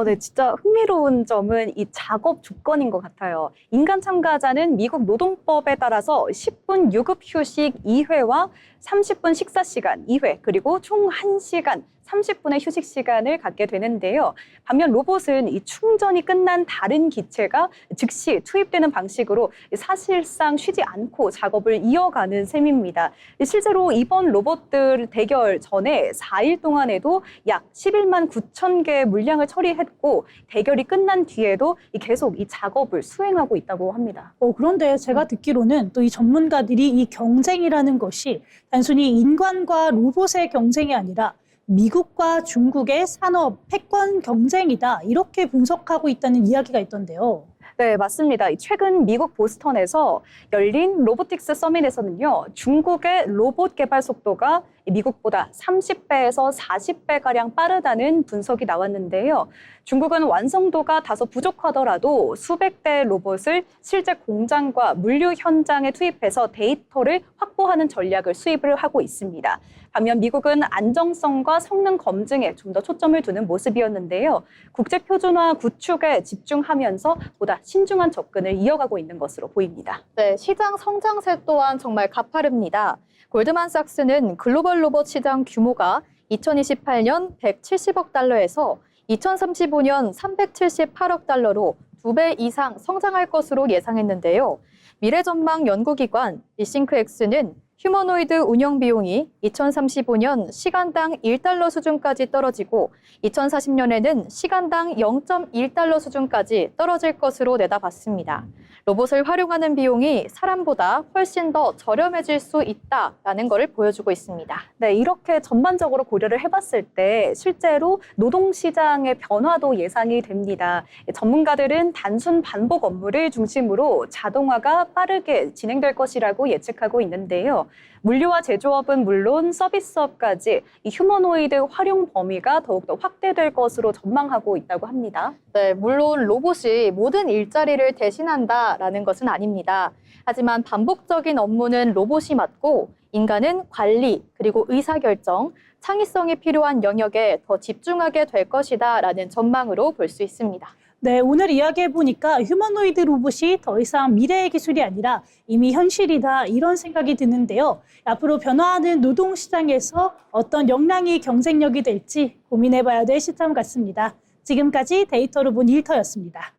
Speaker 2: 네, 진짜 흥미로운 점은 이 작업 조건인 것 같아요. 인간 참가자는 미국 노동법에 따라서 10분 유급 휴식 2회와 30분 식사 시간 2회, 그리고 총 1시간 30분의 휴식 시간을 갖게 되는데요. 반면 로봇은 이 충전이 끝난 다른 기체가 즉시 투입되는 방식으로 사실상 쉬지 않고 작업을 이어가는 셈입니다. 실제로 이번 로봇들 대결 전에 4일 동안에도 약 11만 9천 개의 물량을 처리했고, 대결이 끝난 뒤에도 계속 이 작업을 수행하고 있다고 합니다.
Speaker 1: 그런데 제가 듣기로는 또 이 전문가들이 이 경쟁이라는 것이 단순히 인간과 로봇의 경쟁이 아니라 미국과 중국의 산업 패권 경쟁이다, 이렇게 분석하고 있다는 이야기가 있던데요.
Speaker 2: 네, 맞습니다. 최근 미국 보스턴에서 열린 로보틱스 서밋에서는요, 중국의 로봇 개발 속도가 미국보다 30배에서 40배가량 빠르다는 분석이 나왔는데요. 중국은 완성도가 다소 부족하더라도 수백 대의 로봇을 실제 공장과 물류 현장에 투입해서 데이터를 확보하는 전략을 수입을 하고 있습니다. 반면 미국은 안정성과 성능 검증에 좀 더 초점을 두는 모습이었는데요. 국제 표준화 구축에 집중하면서 보다 신중한 접근을 이어가고 있는 것으로 보입니다.
Speaker 3: 네, 시장 성장세 또한 정말 가파릅니다. 골드만삭스는 글로벌 로봇 시장 규모가 2028년 170억 달러에서 2035년 378억 달러로 2배 이상 성장할 것으로 예상했는데요. 미래전망 연구기관 리싱크엑스는 휴머노이드 운영 비용이 2035년 시간당 1달러 수준까지 떨어지고 2040년에는 시간당 0.1달러 수준까지 떨어질 것으로 내다봤습니다. 로봇을 활용하는 비용이 사람보다 훨씬 더 저렴해질 수 있다라는 것을 보여주고 있습니다.
Speaker 2: 네, 이렇게 전반적으로 고려를 해봤을 때 실제로 노동시장의 변화도 예상이 됩니다. 전문가들은 단순 반복 업무를 중심으로 자동화가 빠르게 진행될 것이라고 예측하고 있는데요. 물류와 제조업은 물론 서비스업까지 이 휴머노이드 활용 범위가 더욱더 확대될 것으로 전망하고 있다고 합니다.
Speaker 3: 네, 물론 로봇이 모든 일자리를 대신한다라는 것은 아닙니다. 하지만 반복적인 업무는 로봇이 맡고 인간은 관리, 그리고 의사결정, 창의성이 필요한 영역에 더 집중하게 될 것이다라는 전망으로 볼 수 있습니다.
Speaker 1: 네, 오늘 이야기해보니까 휴머노이드 로봇이 더 이상 미래의 기술이 아니라 이미 현실이다, 이런 생각이 드는데요. 앞으로 변화하는 노동시장에서 어떤 역량이 경쟁력이 될지 고민해봐야 될 시점 같습니다. 지금까지 데이터로 본 일터였습니다.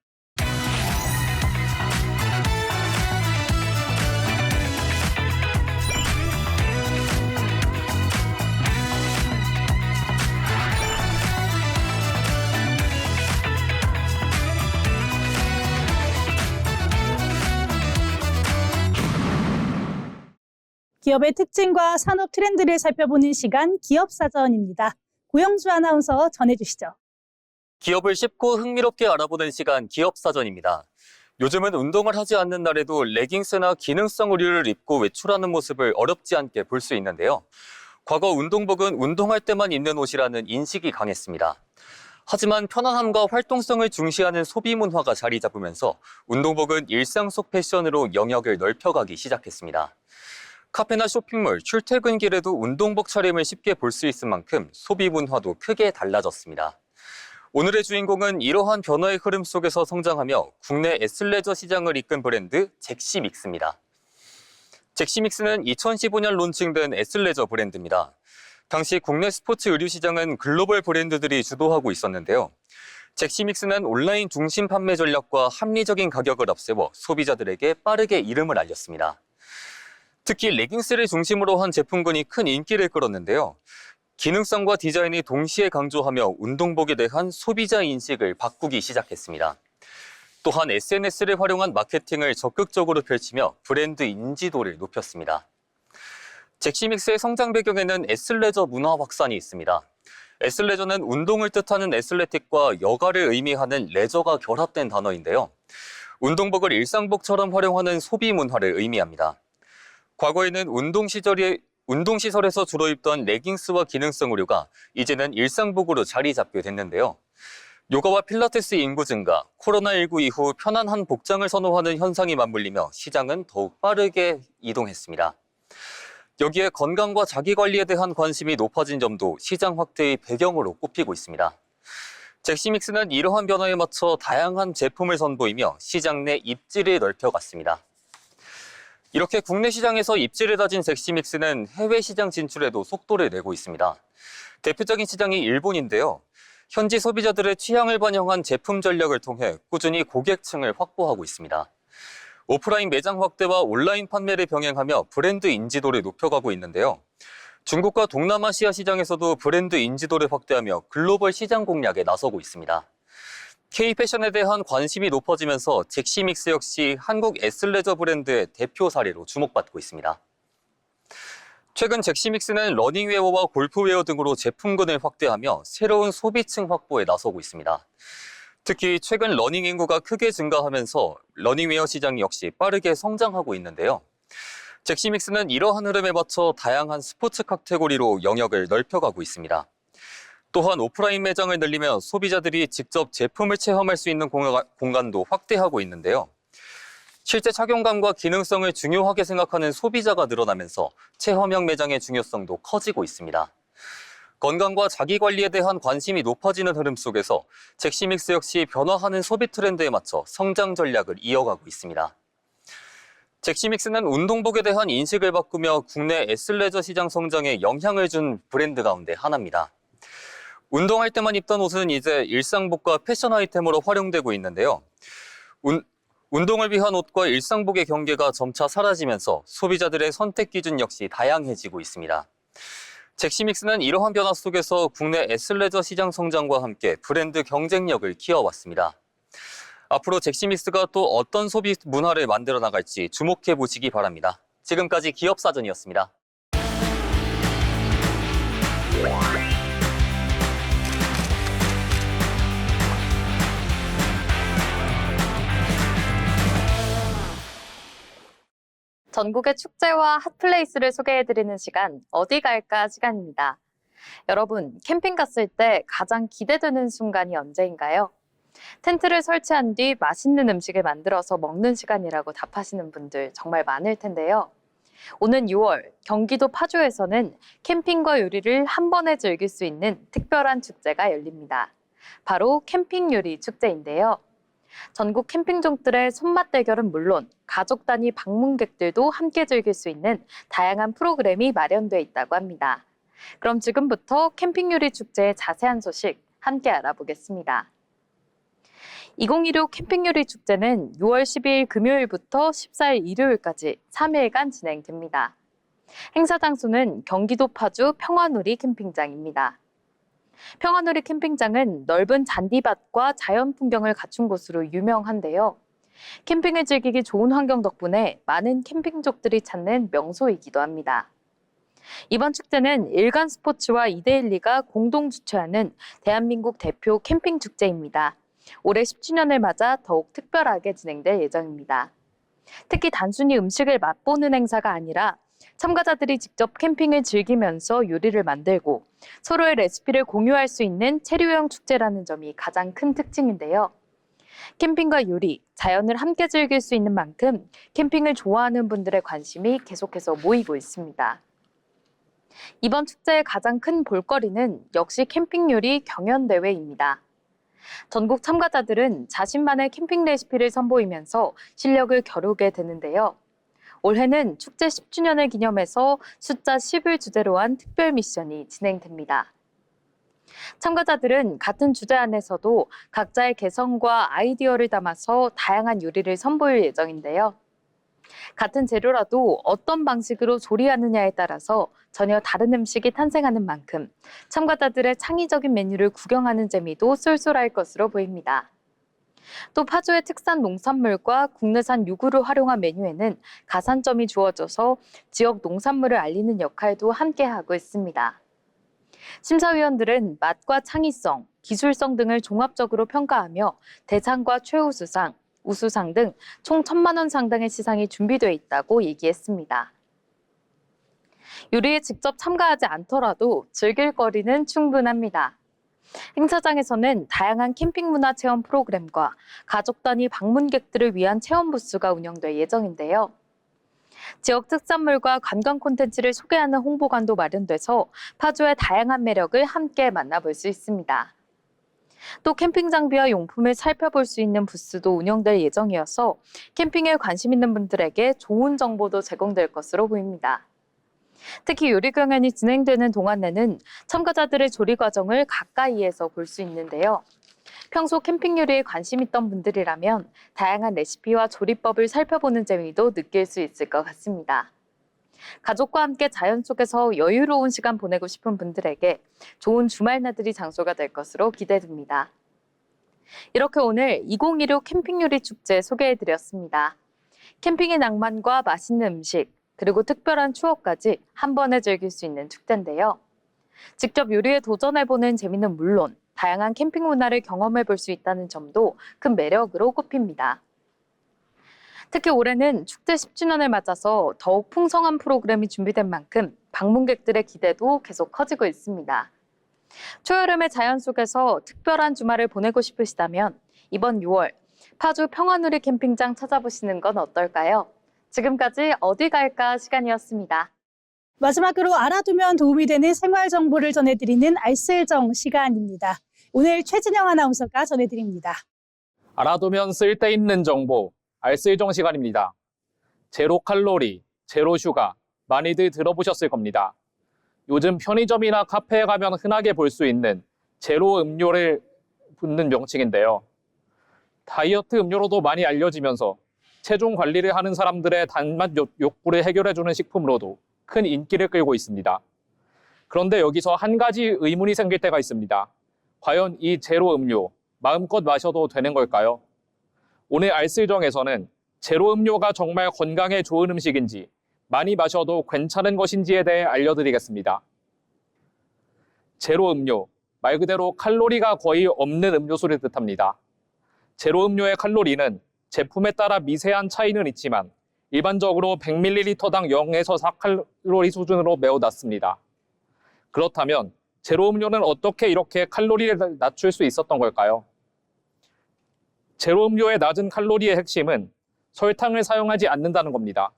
Speaker 1: 기업의 특징과 산업 트렌드를 살펴보는 시간, 기업사전입니다. 고영주 아나운서 전해주시죠.
Speaker 6: 기업을 쉽고 흥미롭게 알아보는 시간, 기업사전입니다. 요즘은 운동을 하지 않는 날에도 레깅스나 기능성 의류를 입고 외출하는 모습을 어렵지 않게 볼 수 있는데요. 과거 운동복은 운동할 때만 입는 옷이라는 인식이 강했습니다. 하지만 편안함과 활동성을 중시하는 소비 문화가 자리 잡으면서 운동복은 일상 속 패션으로 영역을 넓혀가기 시작했습니다. 카페나 쇼핑몰, 출퇴근길에도 운동복 차림을 쉽게 볼 수 있을 만큼 소비 문화도 크게 달라졌습니다. 오늘의 주인공은 이러한 변화의 흐름 속에서 성장하며 국내 애슬레저 시장을 이끈 브랜드 잭시믹스입니다. 잭시믹스는 2015년 론칭된 애슬레저 브랜드입니다. 당시 국내 스포츠 의류 시장은 글로벌 브랜드들이 주도하고 있었는데요. 잭시믹스는 온라인 중심 판매 전략과 합리적인 가격을 앞세워 소비자들에게 빠르게 이름을 알렸습니다. 특히 레깅스를 중심으로 한 제품군이 큰 인기를 끌었는데요. 기능성과 디자인이 동시에 강조하며 운동복에 대한 소비자 인식을 바꾸기 시작했습니다. 또한 SNS를 활용한 마케팅을 적극적으로 펼치며 브랜드 인지도를 높였습니다. 잭시믹스의 성장 배경에는 애슬레저 문화 확산이 있습니다. 애슬레저는 운동을 뜻하는 애슬레틱과 여가를 의미하는 레저가 결합된 단어인데요. 운동복을 일상복처럼 활용하는 소비 문화를 의미합니다. 과거에는 운동시설에서 주로 입던 레깅스와 기능성 의류가 이제는 일상복으로 자리 잡게 됐는데요. 요가와 필라테스 인구 증가, 코로나19 이후 편안한 복장을 선호하는 현상이 맞물리며 시장은 더욱 빠르게 이동했습니다. 여기에 건강과 자기관리에 대한 관심이 높아진 점도 시장 확대의 배경으로 꼽히고 있습니다. 잭시믹스는 이러한 변화에 맞춰 다양한 제품을 선보이며 시장 내 입지를 넓혀갔습니다. 이렇게 국내 시장에서 입지를 다진 잭시믹스는 해외 시장 진출에도 속도를 내고 있습니다. 대표적인 시장이 일본인데요. 현지 소비자들의 취향을 반영한 제품 전략을 통해 꾸준히 고객층을 확보하고 있습니다. 오프라인 매장 확대와 온라인 판매를 병행하며 브랜드 인지도를 높여가고 있는데요. 중국과 동남아시아 시장에서도 브랜드 인지도를 확대하며 글로벌 시장 공략에 나서고 있습니다. K-패션에 대한 관심이 높아지면서 잭시믹스 역시 한국 애슬레저 브랜드의 대표 사례로 주목받고 있습니다. 최근 잭시믹스는 러닝웨어와 골프웨어 등으로 제품군을 확대하며 새로운 소비층 확보에 나서고 있습니다. 특히 최근 러닝 인구가 크게 증가하면서 러닝웨어 시장 역시 빠르게 성장하고 있는데요. 잭시믹스는 이러한 흐름에 맞춰 다양한 스포츠 카테고리로 영역을 넓혀가고 있습니다. 또한 오프라인 매장을 늘리며 소비자들이 직접 제품을 체험할 수 있는 공간도 확대하고 있는데요. 실제 착용감과 기능성을 중요하게 생각하는 소비자가 늘어나면서 체험형 매장의 중요성도 커지고 있습니다. 건강과 자기관리에 대한 관심이 높아지는 흐름 속에서 잭시믹스 역시 변화하는 소비 트렌드에 맞춰 성장 전략을 이어가고 있습니다. 잭시믹스는 운동복에 대한 인식을 바꾸며 국내 애슬레저 시장 성장에 영향을 준 브랜드 가운데 하나입니다. 운동할 때만 입던 옷은 이제 일상복과 패션 아이템으로 활용되고 있는데요. 운동을 위한 옷과 일상복의 경계가 점차 사라지면서 소비자들의 선택 기준 역시 다양해지고 있습니다. 잭시믹스는 이러한 변화 속에서 국내 애슬레저 시장 성장과 함께 브랜드 경쟁력을 키워왔습니다. 앞으로 잭시믹스가 또 어떤 소비 문화를 만들어 나갈지 주목해 보시기 바랍니다. 지금까지 기업사전이었습니다.
Speaker 4: 전국의 축제와 핫플레이스를 소개해드리는 시간, 어디 갈까 시간입니다. 여러분, 캠핑 갔을 때 가장 기대되는 순간이 언제인가요? 텐트를 설치한 뒤 맛있는 음식을 만들어서 먹는 시간이라고 답하시는 분들 정말 많을 텐데요. 오는 6월, 경기도 파주에서는 캠핑과 요리를 한 번에 즐길 수 있는 특별한 축제가 열립니다. 바로 캠핑 요리 축제인데요. 전국 캠핑족들의 손맛 대결은 물론 가족 단위 방문객들도 함께 즐길 수 있는 다양한 프로그램이 마련돼 있다고 합니다. 그럼 지금부터 캠핑 요리 축제의 자세한 소식 함께 알아보겠습니다. 2016 캠핑 요리 축제는 6월 12일 금요일부터 14일 일요일까지 3일간 진행됩니다. 행사 장소는 경기도 파주 평화누리 캠핑장입니다. 평화누리 캠핑장은 넓은 잔디밭과 자연 풍경을 갖춘 곳으로 유명한데요. 캠핑을 즐기기 좋은 환경 덕분에 많은 캠핑족들이 찾는 명소이기도 합니다. 이번 축제는 일간 스포츠와 이데일리가 공동 주최하는 대한민국 대표 캠핑 축제입니다. 올해 10주년을 맞아 더욱 특별하게 진행될 예정입니다. 특히 단순히 음식을 맛보는 행사가 아니라 참가자들이 직접 캠핑을 즐기면서 요리를 만들고 서로의 레시피를 공유할 수 있는 체류형 축제라는 점이 가장 큰 특징인데요. 캠핑과 요리, 자연을 함께 즐길 수 있는 만큼 캠핑을 좋아하는 분들의 관심이 계속해서 모이고 있습니다. 이번 축제의 가장 큰 볼거리는 역시 캠핑 요리 경연대회입니다. 전국 참가자들은 자신만의 캠핑 레시피를 선보이면서 실력을 겨루게 되는데요. 올해는 축제 10주년을 기념해서 숫자 10을 주제로 한 특별 미션이 진행됩니다. 참가자들은 같은 주제 안에서도 각자의 개성과 아이디어를 담아서 다양한 요리를 선보일 예정인데요. 같은 재료라도 어떤 방식으로 조리하느냐에 따라서 전혀 다른 음식이 탄생하는 만큼 참가자들의 창의적인 메뉴를 구경하는 재미도 쏠쏠할 것으로 보입니다. 또 파주의 특산 농산물과 국내산 유구를 활용한 메뉴에는 가산점이 주어져서 지역 농산물을 알리는 역할도 함께하고 있습니다. 심사위원들은 맛과 창의성, 기술성 등을 종합적으로 평가하며 대상과 최우수상, 우수상 등 총 1,000만 원 상당의 시상이 준비되어 있다고 얘기했습니다. 요리에 직접 참가하지 않더라도 즐길 거리는 충분합니다. 행사장에서는 다양한 캠핑 문화 체험 프로그램과 가족 단위 방문객들을 위한 체험 부스가 운영될 예정인데요. 지역 특산물과 관광 콘텐츠를 소개하는 홍보관도 마련돼서 파주의 다양한 매력을 함께 만나볼 수 있습니다. 또 캠핑 장비와 용품을 살펴볼 수 있는 부스도 운영될 예정이어서 캠핑에 관심 있는 분들에게 좋은 정보도 제공될 것으로 보입니다. 특히 요리 경연이 진행되는 동안에는 참가자들의 조리 과정을 가까이에서 볼 수 있는데요. 평소 캠핑 요리에 관심 있던 분들이라면 다양한 레시피와 조리법을 살펴보는 재미도 느낄 수 있을 것 같습니다. 가족과 함께 자연 속에서 여유로운 시간 보내고 싶은 분들에게 좋은 주말 나들이 장소가 될 것으로 기대됩니다. 이렇게 오늘 2016 캠핑 요리 축제 소개해드렸습니다. 캠핑의 낭만과 맛있는 음식, 그리고 특별한 추억까지 한 번에 즐길 수 있는 축제인데요. 직접 요리에 도전해보는 재미는 물론 다양한 캠핑 문화를 경험해볼 수 있다는 점도 큰 매력으로 꼽힙니다. 특히 올해는 축제 10주년을 맞아서 더욱 풍성한 프로그램이 준비된 만큼 방문객들의 기대도 계속 커지고 있습니다. 초여름의 자연 속에서 특별한 주말을 보내고 싶으시다면 이번 6월 파주 평화누리 캠핑장 찾아보시는 건 어떨까요? 지금까지 어디 갈까 시간이었습니다.
Speaker 1: 마지막으로 알아두면 도움이 되는 생활 정보를 전해드리는 알쓸정 시간입니다. 오늘 최진영 아나운서가 전해드립니다.
Speaker 7: 알아두면 쓸데있는 정보, 알쓸정 시간입니다. 제로 칼로리, 제로 슈가, 많이들 들어보셨을 겁니다. 요즘 편의점이나 카페에 가면 흔하게 볼 수 있는 제로 음료를 붙는 명칭인데요. 다이어트 음료로도 많이 알려지면서 체중 관리를 하는 사람들의 단맛 욕구를 해결해주는 식품으로도 큰 인기를 끌고 있습니다. 그런데 여기서 한 가지 의문이 생길 때가 있습니다. 과연 이 제로 음료, 마음껏 마셔도 되는 걸까요? 오늘 알쓸정에서는 제로 음료가 정말 건강에 좋은 음식인지, 많이 마셔도 괜찮은 것인지에 대해 알려드리겠습니다. 제로 음료, 말 그대로 칼로리가 거의 없는 음료수를 뜻합니다. 제로 음료의 칼로리는 제품에 따라 미세한 차이는 있지만 일반적으로 100ml당 0에서 4칼로리 수준으로 매우 낮습니다. 그렇다면 제로 음료는 어떻게 이렇게 칼로리를 낮출 수 있었던 걸까요? 제로 음료의 낮은 칼로리의 핵심은 설탕을 사용하지 않는다는 겁니다.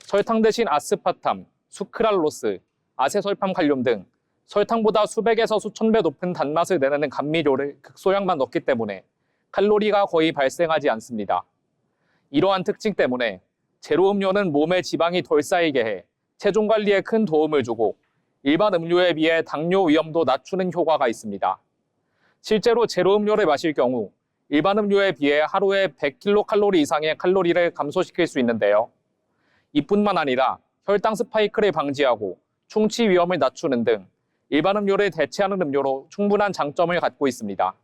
Speaker 7: 설탕 대신 아스파탐, 수크랄로스, 아세설팜 칼륨 등 설탕보다 수백에서 수천 배 높은 단맛을 내는 감미료를 극소량만 넣기 때문에 칼로리가 거의 발생하지 않습니다. 이러한 특징 때문에 제로 음료는 몸에 지방이 덜 쌓이게 해 체중 관리에 큰 도움을 주고 일반 음료에 비해 당뇨 위험도 낮추는 효과가 있습니다. 실제로 제로 음료를 마실 경우 일반 음료에 비해 하루에 100kcal 이상의 칼로리를 감소시킬 수 있는데요. 이뿐만 아니라 혈당 스파이크를 방지하고 충치 위험을 낮추는 등 일반 음료를 대체하는 음료로 충분한 장점을 갖고 있습니다.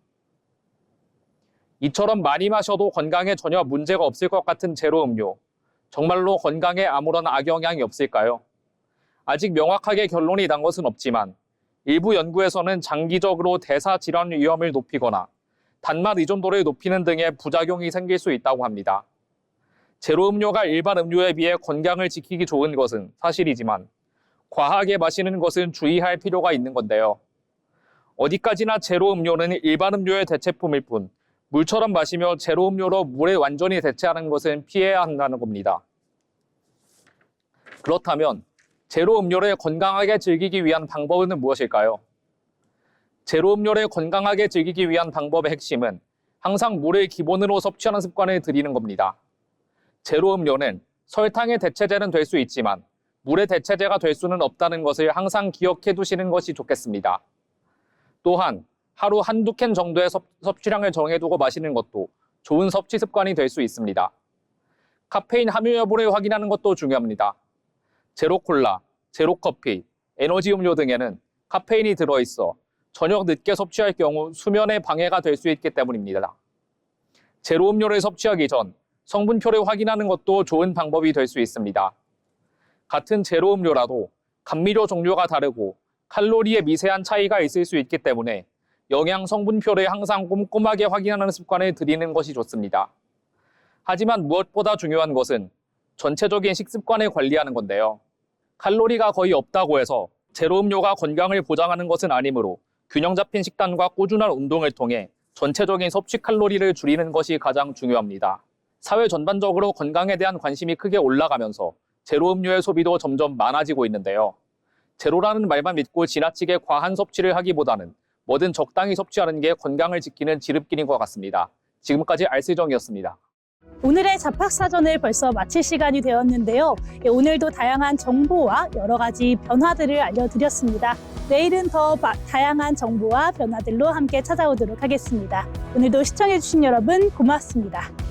Speaker 7: 이처럼 많이 마셔도 건강에 전혀 문제가 없을 것 같은 제로 음료, 정말로 건강에 아무런 악영향이 없을까요? 아직 명확하게 결론이 난 것은 없지만 일부 연구에서는 장기적으로 대사 질환 위험을 높이거나 단맛 의존도를 높이는 등의 부작용이 생길 수 있다고 합니다. 제로 음료가 일반 음료에 비해 건강을 지키기 좋은 것은 사실이지만 과하게 마시는 것은 주의할 필요가 있는 건데요. 어디까지나 제로 음료는 일반 음료의 대체품일 뿐 물처럼 마시며 제로 음료로 물에 완전히 대체하는 것은 피해야 한다는 겁니다. 그렇다면 제로 음료를 건강하게 즐기기 위한 방법은 무엇일까요? 제로 음료를 건강하게 즐기기 위한 방법의 핵심은 항상 물을 기본으로 섭취하는 습관을 들이는 겁니다. 제로 음료는 설탕의 대체제는 될 수 있지만 물의 대체제가 될 수는 없다는 것을 항상 기억해 두시는 것이 좋겠습니다. 또한 하루 한두 캔 정도의 섭취량을 정해두고 마시는 것도 좋은 섭취 습관이 될 수 있습니다. 카페인 함유 여부를 확인하는 것도 중요합니다. 제로 콜라, 제로 커피, 에너지 음료 등에는 카페인이 들어있어 저녁 늦게 섭취할 경우 수면에 방해가 될 수 있기 때문입니다. 제로 음료를 섭취하기 전 성분표를 확인하는 것도 좋은 방법이 될 수 있습니다. 같은 제로 음료라도 감미료 종류가 다르고 칼로리에 미세한 차이가 있을 수 있기 때문에 영양 성분표를 항상 꼼꼼하게 확인하는 습관을 들이는 것이 좋습니다. 하지만 무엇보다 중요한 것은 전체적인 식습관을 관리하는 건데요. 칼로리가 거의 없다고 해서 제로 음료가 건강을 보장하는 것은 아니므로 균형 잡힌 식단과 꾸준한 운동을 통해 전체적인 섭취 칼로리를 줄이는 것이 가장 중요합니다. 사회 전반적으로 건강에 대한 관심이 크게 올라가면서 제로 음료의 소비도 점점 많아지고 있는데요. 제로라는 말만 믿고 지나치게 과한 섭취를 하기보다는 뭐든 적당히 섭취하는 게 건강을 지키는 지름길인 것 같습니다. 지금까지 알스정이었습니다.
Speaker 1: 오늘의 잡학사전을 벌써 마칠 시간이 되었는데요. 오늘도 다양한 정보와 여러 가지 변화들을 알려드렸습니다. 내일은 더 다양한 정보와 변화들로 함께 찾아오도록 하겠습니다. 오늘도 시청해주신 여러분 고맙습니다.